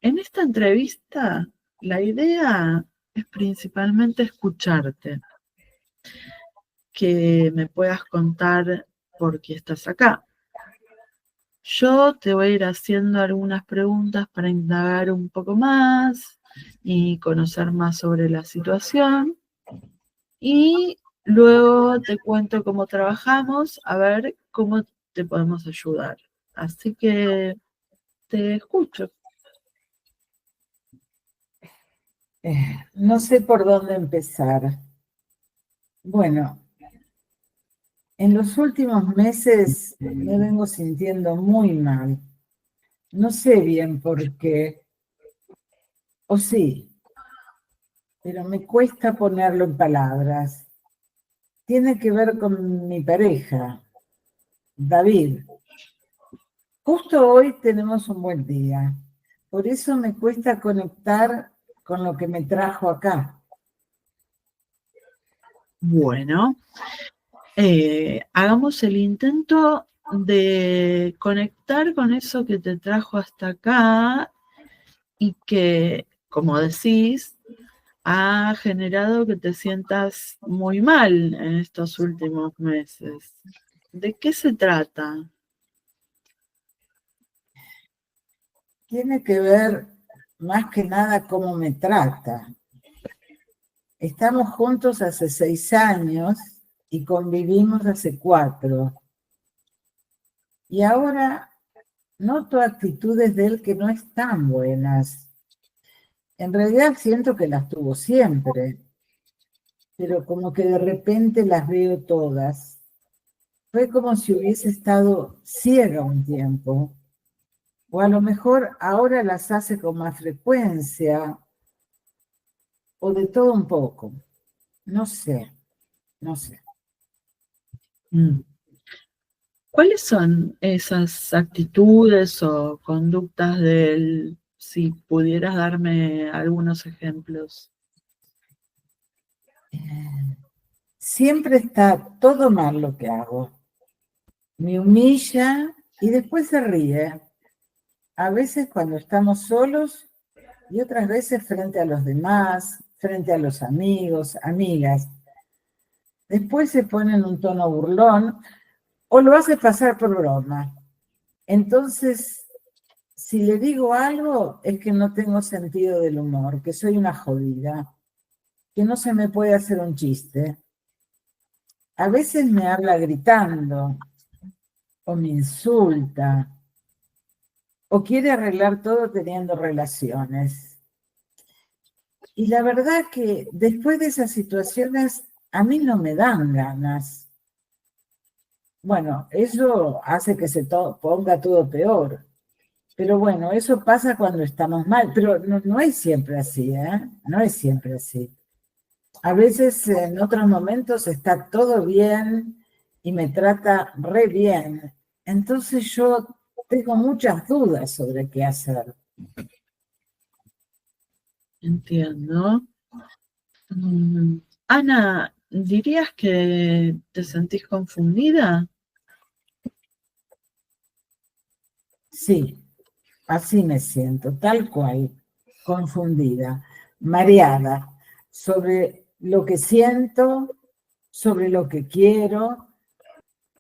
En esta entrevista, la idea es principalmente escucharte, que me puedas contar por qué estás acá. Yo te voy a ir haciendo algunas preguntas para indagar un poco más y conocer más sobre la situación. Y luego te cuento cómo trabajamos, a ver cómo te podemos ayudar. Así que te escucho. No sé por dónde empezar. Bueno, en los últimos meses me vengo sintiendo muy mal. No sé bien por qué. O sí, pero me cuesta ponerlo en palabras. Tiene que ver con mi pareja, David. Justo hoy tenemos un buen día. Por eso me cuesta conectar con lo que me trajo acá. Bueno, hagamos el intento de conectar con eso que te trajo hasta acá y que, como decís, ha generado que te sientas muy mal en estos últimos meses. ¿De qué se trata? Tiene que ver más que nada cómo me trata. Estamos juntos hace 6 años y convivimos hace 4. Y ahora noto actitudes de él que no están buenas. En realidad siento que las tuvo siempre, pero como que de repente las veo todas. Fue como si hubiese estado ciega un tiempo. O a lo mejor ahora las hace con más frecuencia, o de todo un poco. No sé. ¿Cuáles son esas actitudes o conductas de él? Si pudieras darme algunos ejemplos. Siempre está todo mal lo que hago. Me humilla y después se ríe. A veces cuando estamos solos y otras veces frente a los demás, frente a los amigos, amigas. Después se pone en un tono burlón o lo hace pasar por broma. Entonces, si le digo algo, es que no tengo sentido del humor, que soy una jodida, que no se me puede hacer un chiste. A veces me habla gritando, o me insulta, o quiere arreglar todo teniendo relaciones. Y la verdad que después de esas situaciones, a mí no me dan ganas. Bueno, eso hace que se ponga todo peor. Pero bueno, eso pasa cuando estamos mal, pero no es siempre así, ¿eh? No es siempre así. A veces en otros momentos está todo bien y me trata re bien. Entonces yo tengo muchas dudas sobre qué hacer. Entiendo. Ana, ¿dirías que te sentís confundida? Sí, así me siento, tal cual, confundida, mareada, sobre lo que siento, sobre lo que quiero,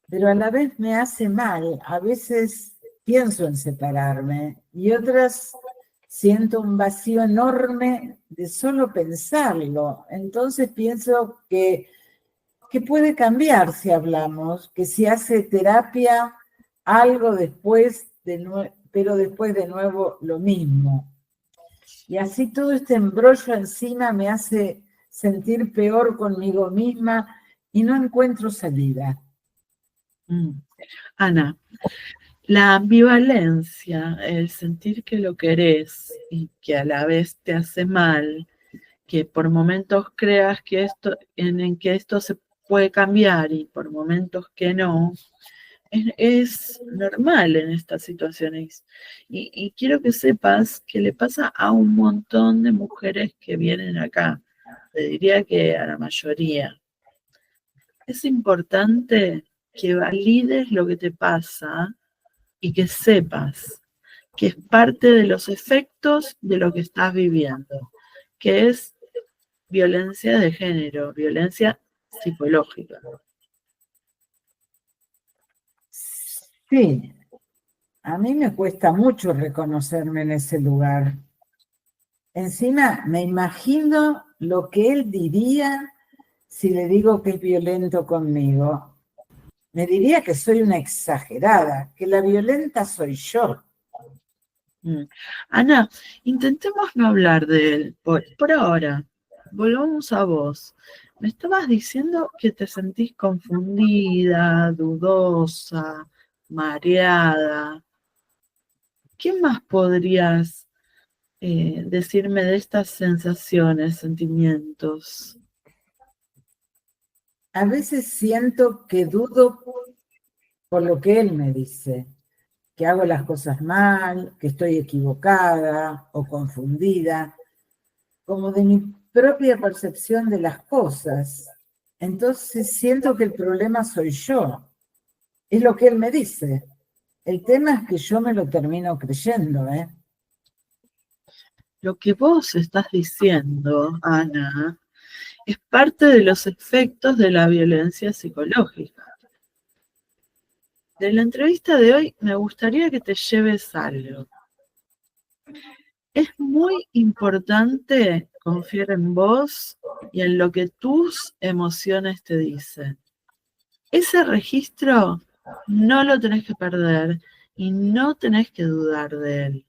pero a la vez me hace mal. A veces pienso en separarme y otras siento un vacío enorme de solo pensarlo. Entonces pienso que puede cambiar si hablamos, que si hace terapia, algo después pero después de nuevo lo mismo. Y así todo este embrollo encima me hace sentir peor conmigo misma y no encuentro salida. Ana, la ambivalencia, el sentir que lo querés y que a la vez te hace mal, que por momentos creas que en que esto se puede cambiar y por momentos que no, es normal en estas situaciones. Y quiero que sepas que le pasa a un montón de mujeres que vienen acá. Te diría que a la mayoría. Es importante que valides lo que te pasa y que sepas que es parte de los efectos de lo que estás viviendo, que es violencia de género, violencia psicológica. Sí, a mí me cuesta mucho reconocerme en ese lugar. Encima me imagino lo que él diría si le digo que es violento conmigo. Me diría que soy una exagerada, que la violenta soy yo. Ana, intentemos no hablar de él por ahora. Volvamos a vos. Me estabas diciendo que te sentís confundida, dudosa, mareada. ¿Qué más podrías decirme de estas sensaciones, sentimientos? A veces siento que dudo por lo que él me dice, que hago las cosas mal, que estoy equivocada o confundida, como de mi propia percepción de las cosas. Entonces siento que el problema soy yo. Es lo que él me dice. El tema es que yo me lo termino creyendo, ¿eh? Lo que vos estás diciendo, Ana, es parte de los efectos de la violencia psicológica. De la entrevista de hoy me gustaría que te lleves algo. Es muy importante confiar en vos y en lo que tus emociones te dicen. Ese registro no lo tenés que perder y no tenés que dudar de él.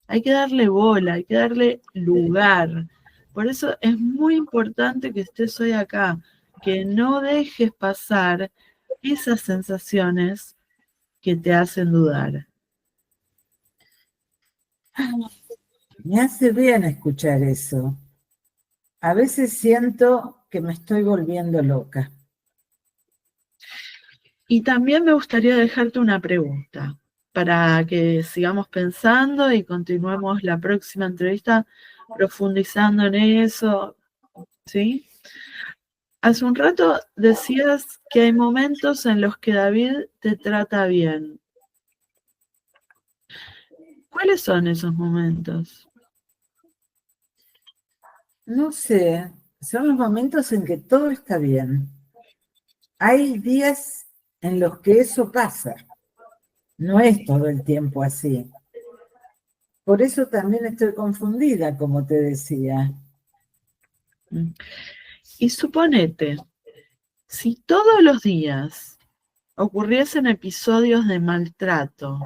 Hay que darle bola, hay que darle lugar. Por eso es muy importante que estés hoy acá, que no dejes pasar esas sensaciones que te hacen dudar. Me hace bien escuchar eso. A veces siento que me estoy volviendo loca. Y también me gustaría dejarte una pregunta para que sigamos pensando y continuemos la próxima entrevista profundizando en eso, ¿sí? Hace un rato decías que hay momentos en los que David te trata bien. ¿Cuáles son esos momentos? No sé, son los momentos en que todo está bien. Hay días en los que eso pasa. No es todo el tiempo así. Por eso también estoy confundida, como te decía. Y suponete, si todos los días ocurriesen episodios de maltrato,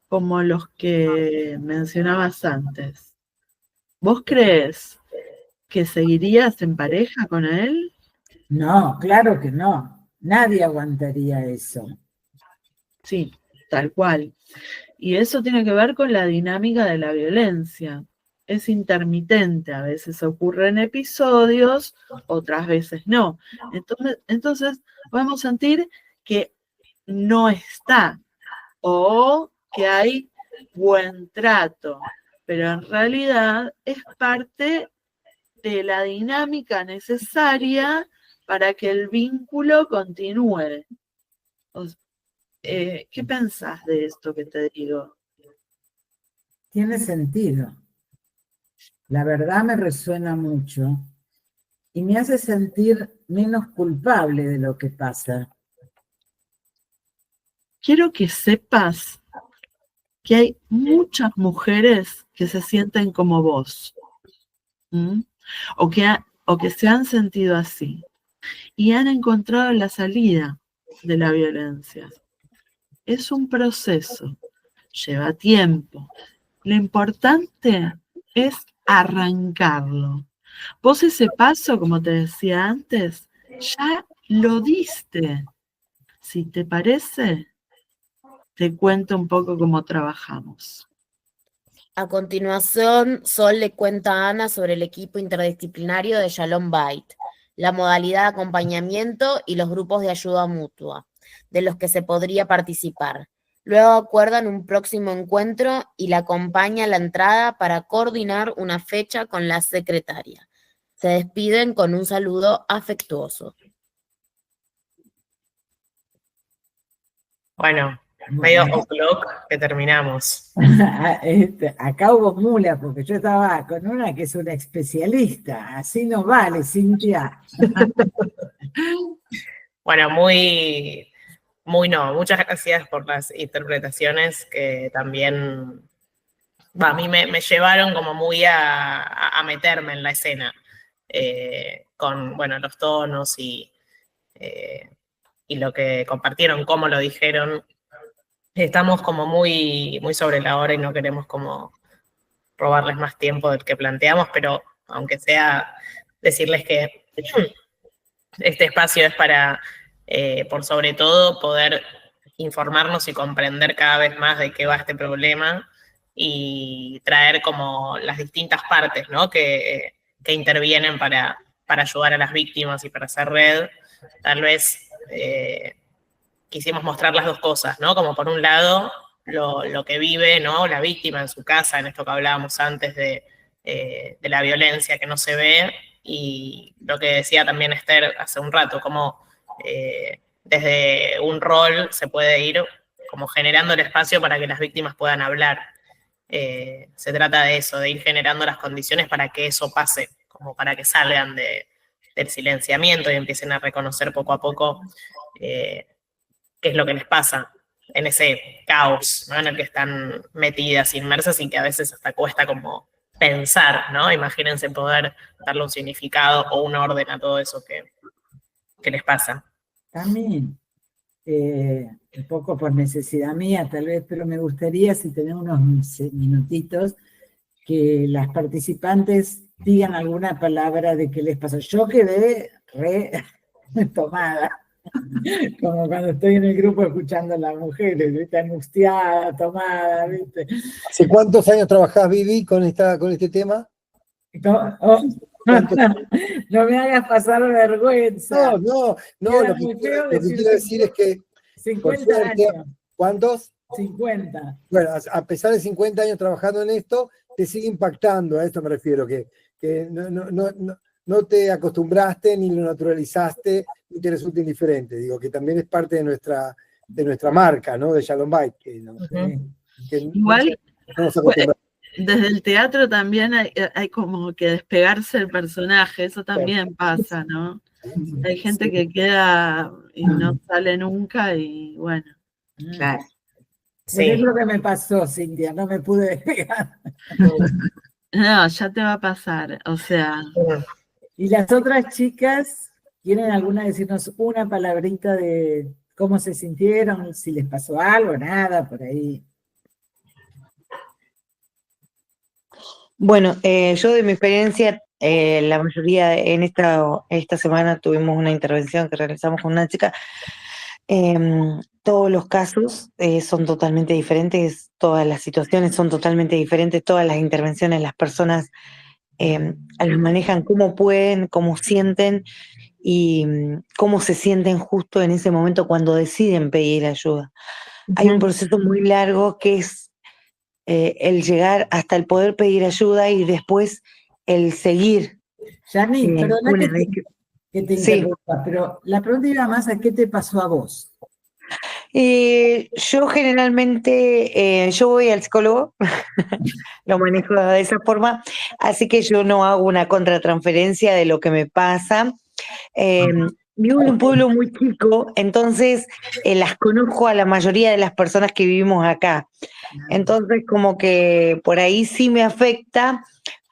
como los que mencionabas antes, ¿vos crees que seguirías en pareja con él? No, claro que no. Nadie aguantaría eso. Sí, tal cual. Y eso tiene que ver con la dinámica de la violencia. Es intermitente, a veces ocurren episodios, otras veces no. Entonces podemos sentir que no está o que hay buen trato, pero en realidad es parte de la dinámica necesaria para que el vínculo continúe. ¿Qué pensás de esto que te digo? Tiene sentido. La verdad me resuena mucho y me hace sentir menos culpable de lo que pasa. Quiero que sepas que hay muchas mujeres que se sienten como vos, o que se han sentido así y han encontrado la salida de la violencia. Es un proceso, lleva tiempo. Lo importante es arrancarlo. Vos ese paso, como te decía antes, ya lo diste. Si te parece, te cuento un poco cómo trabajamos. A continuación, Sol le cuenta a Ana sobre el equipo interdisciplinario de Shalom Bait, la modalidad de acompañamiento y los grupos de ayuda mutua, de los que se podría participar. Luego acuerdan un próximo encuentro y la acompaña a la entrada para coordinar una fecha con la secretaria. Se despiden con un saludo afectuoso. Bueno, medio o'clock que terminamos. Acá hubo mula, porque yo estaba con una que es una especialista. Así no vale, Cintia. Bueno, muchas gracias por las interpretaciones que también a mí me llevaron como muy a meterme en la escena, con, bueno, los tonos y lo que compartieron, cómo lo dijeron. Estamos como muy, muy sobre la hora y no queremos como robarles más tiempo del que planteamos, pero aunque sea decirles que este espacio es para, por sobre todo, poder informarnos y comprender cada vez más de qué va este problema y traer como las distintas partes, ¿no? que intervienen para ayudar a las víctimas y para hacer red. Tal vez quisimos mostrar las dos cosas, ¿no? Como por un lado, lo que vive, ¿no? La víctima en su casa, en esto que hablábamos antes de la violencia que no se ve, y lo que decía también Esther hace un rato, como desde un rol se puede ir como generando el espacio para que las víctimas puedan hablar. Se trata de eso, de ir generando las condiciones para que eso pase, como para que salgan del silenciamiento y empiecen a reconocer poco a poco qué es lo que les pasa en ese caos, ¿no? En el que están metidas, inmersas y que a veces hasta cuesta como pensar, ¿no? Imagínense poder darle un significado o un orden a todo eso que les pasa. También, un poco por necesidad mía tal vez, pero me gustaría, si tenemos unos minutitos, que las participantes digan alguna palabra de qué les pasó. Yo quedé re tomada, como cuando estoy en el grupo escuchando a las mujeres, ¿viste? Angustiada, tomada, ¿viste? ¿Hace cuántos años trabajás, Vivi, con este tema? No me hagas pasar vergüenza. No, lo que quiero decir es que 50 años. ¿Cuántos? 50. Bueno, a pesar de 50 años trabajando en esto, te sigue impactando, a esto me refiero, que no te acostumbraste, ni lo naturalizaste, ni te resulta indiferente. Digo, que también es parte de nuestra marca, ¿no? De Shalom Bait. Igual, desde el teatro también hay como que despegarse del personaje, eso también pasa, ¿no? Hay gente que queda y no sale nunca y bueno. Claro. Sí. Es lo que me pasó, Cintia, no me pude despegar. No, ya te va a pasar, o sea. ¿Y las otras chicas quieren alguna decirnos una palabrita de cómo se sintieron, si les pasó algo, nada, por ahí? Bueno, yo de mi experiencia, la mayoría en esta semana tuvimos una intervención que realizamos con una chica. todos los casos son totalmente diferentes, todas las situaciones son totalmente diferentes, todas las intervenciones, las personas las manejan como pueden, cómo sienten y cómo se sienten justo en ese momento cuando deciden pedir ayuda. Hay un proceso muy largo que es el llegar hasta el poder pedir ayuda y después el seguir. Janine, perdona una vez que te Sí. interrumpa, pero la pregunta iba más a qué te pasó a vos. Yo generalmente, yo voy al psicólogo, lo manejo de esa forma, así que yo no hago una contratransferencia de lo que me pasa. Vivo en un pueblo muy chico, entonces las conozco a la mayoría de las personas que vivimos acá. Entonces como que por ahí sí me afecta,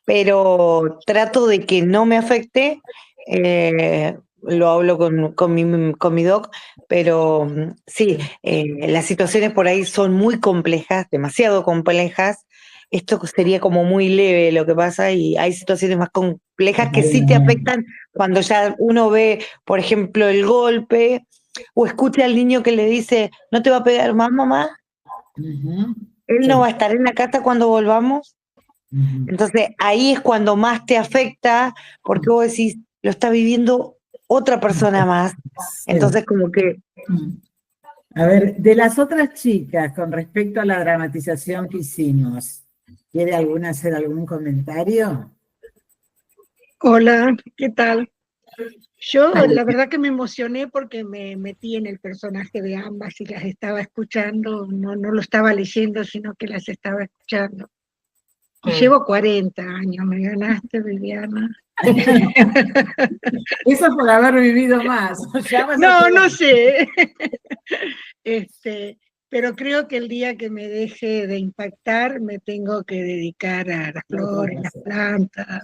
pero trato de que no me afecte. Lo hablo con mi doc, pero sí, las situaciones por ahí son muy complejas, demasiado complejas. Esto sería como muy leve lo que pasa y hay situaciones más complejas que sí te afectan cuando ya uno ve, por ejemplo, el golpe o escucha al niño que le dice, ¿no te va a pegar más, mamá? Él no va a estar en la casa cuando volvamos. Entonces ahí es cuando más te afecta porque vos decís, lo está viviendo otra persona más. Entonces como que... A ver, de las otras chicas, con respecto a la dramatización que hicimos, ¿quiere alguna hacer algún comentario? Hola, ¿qué tal? Yo la verdad que me emocioné porque me metí en el personaje de ambas y las estaba escuchando, no lo estaba leyendo, sino que las estaba escuchando. Y llevo 40 años, me ganaste, Viviana. Eso por haber vivido más. No sé. Pero creo que el día que me deje de impactar, me tengo que dedicar a las flores, las plantas, a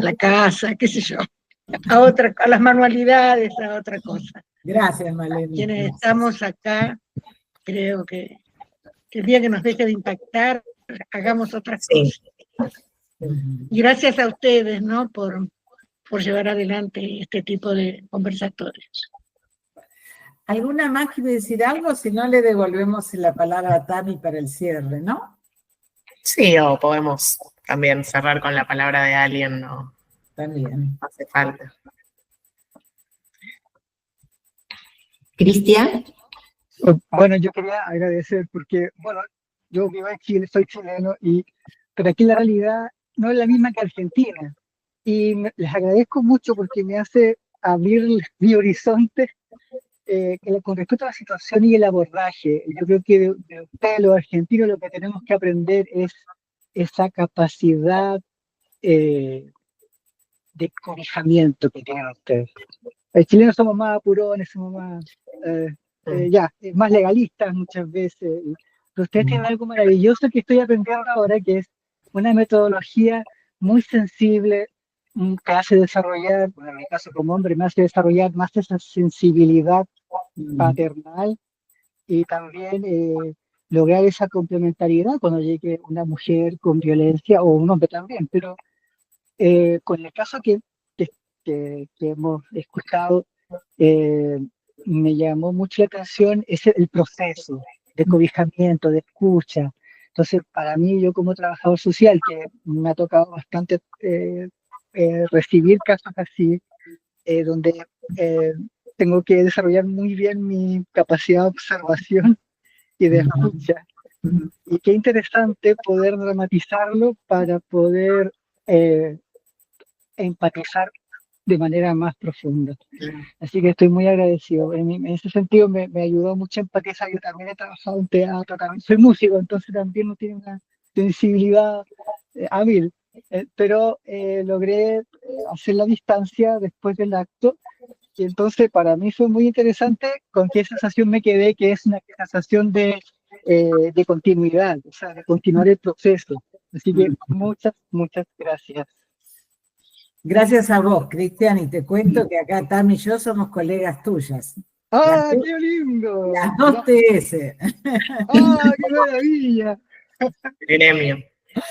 la casa, qué sé yo, a las manualidades, a otra cosa. Gracias, Malena. Quienes estamos acá, creo que el día que nos deje de impactar, hagamos otras cosas. Y gracias a ustedes, ¿no? Por llevar adelante este tipo de conversatorios. ¿Alguna más quiere decir algo? Si no, le devolvemos la palabra a Tami para el cierre, ¿no? Sí, o podemos también cerrar con la palabra de alguien, no También. hace falta. Cristian. Bueno, yo quería agradecer porque, bueno, yo vivo en Chile, soy chileno, pero aquí la realidad no es la misma que Argentina. Y les agradezco mucho porque me hace abrir mi horizonte con respecto a la situación y el abordaje. Yo creo que de ustedes, los argentinos, lo que tenemos que aprender es esa capacidad de cobijamiento que tienen ustedes. Los chilenos somos más apurones, somos más, más legalistas muchas veces. Pero ustedes tienen algo maravilloso que estoy aprendiendo ahora, que es una metodología muy sensible, que hace desarrollar, bueno, en mi caso como hombre, me hace desarrollar más esa sensibilidad paternal y también lograr esa complementariedad cuando llegue una mujer con violencia o un hombre también. Pero con el caso que hemos escuchado, me llamó mucho la atención el proceso de cobijamiento, de escucha. Entonces, para mí, yo como trabajador social, que me ha tocado bastante recibir casos así, donde tengo que desarrollar muy bien mi capacidad de observación y de escucha. Y qué interesante poder dramatizarlo para poder empatizar de manera más profunda. Así que estoy muy agradecido. En ese sentido me ayudó mucho a empatizar. Yo también he trabajado en teatro, también soy músico, entonces también no tiene una sensibilidad hábil. Pero logré hacer la distancia después del acto y entonces para mí fue muy interesante con qué sensación me quedé, que es una sensación de continuidad, o sea, de continuar el proceso. Así que muchas gracias. Gracias a vos, Cristian, y te cuento que acá Tami y yo somos colegas tuyas. ¡Ah, qué lindo! Las dos TS. ¡Ah, qué maravilla! Gremio.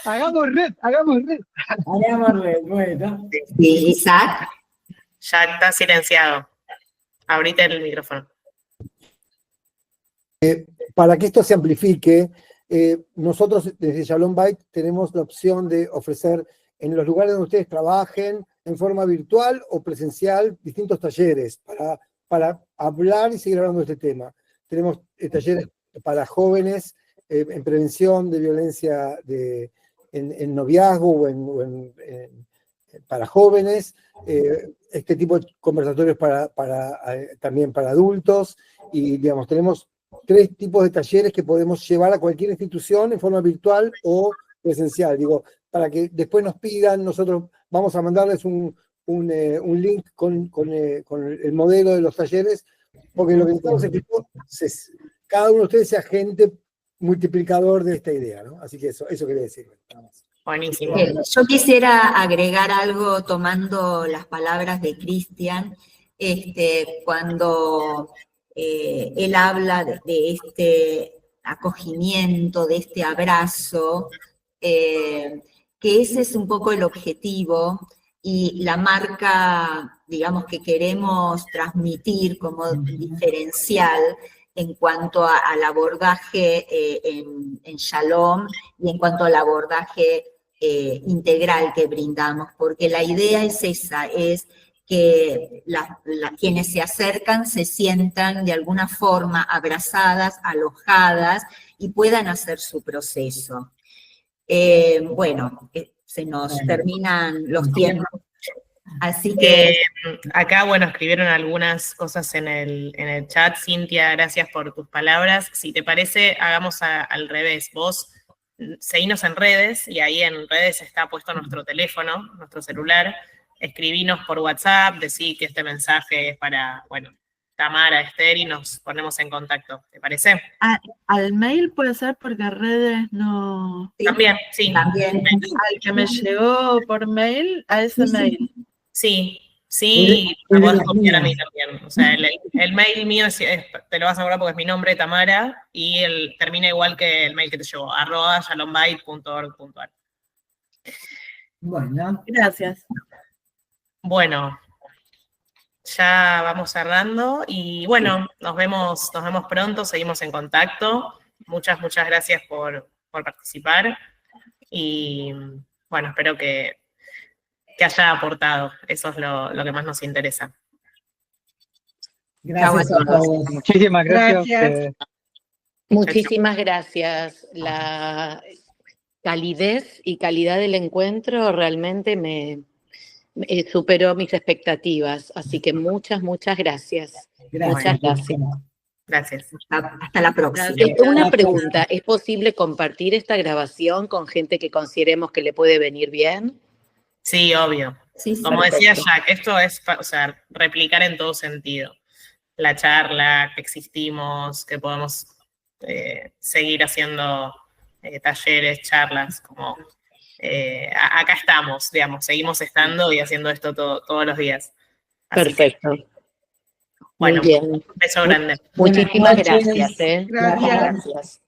Hagamos red. Hagamos red, bueno. ¿Y Isaac? Ya está silenciado. Abrite el micrófono. Para que esto se amplifique, nosotros desde Shalom Bait tenemos la opción de ofrecer en los lugares donde ustedes trabajen, en forma virtual o presencial, distintos talleres para hablar y seguir hablando de este tema. Tenemos talleres para jóvenes en prevención de violencia en noviazgo para jóvenes, este tipo de conversatorios también para adultos, y digamos, tenemos 3 tipos de talleres que podemos llevar a cualquier institución en forma virtual o presencial. Digo, para que después nos pidan, nosotros vamos a mandarles un link con el modelo de los talleres, porque lo que necesitamos es que cada uno de ustedes sea agente multiplicador de esta idea, ¿no? Así que eso quería decir. Buenísimo. Yo quisiera agregar algo tomando las palabras de Cristian, cuando él habla de este acogimiento, de este abrazo, que ese es un poco el objetivo y la marca, digamos, que queremos transmitir como diferencial en cuanto al abordaje en Shalom y en cuanto al abordaje integral que brindamos, porque la idea es esa, es que quienes se acercan se sientan de alguna forma abrazadas, alojadas y puedan hacer su proceso. Bueno, se nos terminan los tiempos. Así que acá, bueno, escribieron algunas cosas en el chat. Cintia, gracias por tus palabras. Si te parece, hagamos al revés. Vos seguinos en redes, y ahí en redes está puesto nuestro teléfono, nuestro celular. Escribinos por WhatsApp, decí que este mensaje es para, bueno, Tamara, Esther, y nos ponemos en contacto. ¿Te parece? Al mail puede ser, porque redes no... También, sí. También. Al que me llegó por mail, a ese mail. Sí, me podés copiar a mí también. O sea, el mail mío te lo vas a acordar porque es mi nombre, Tamara, y termina igual que el mail que te llegó, @shalombait.org.ar. Bueno. Gracias. Bueno, ya vamos cerrando y bueno, nos vemos pronto, seguimos en contacto. Muchas gracias por participar y bueno, espero que haya aportado. Eso es lo que más nos interesa. Gracias a todos. Muchísimas gracias. Muchísimas gracias. La calidez y calidad del encuentro realmente me superó mis expectativas. Así que muchas gracias. Muchas gracias. Gracias. Hasta la próxima. Una pregunta, ¿es posible compartir esta grabación con gente que consideremos que le puede venir bien? Sí, obvio. Sí, como perfecto. decía Jack, esto es, replicar en todo sentido. La charla, que existimos, que podemos seguir haciendo talleres, charlas, como acá estamos, digamos, seguimos estando y haciendo esto todos los días. Así Perfecto. Bueno, muy bien. un beso grande. Muchísimas gracias. Gracias.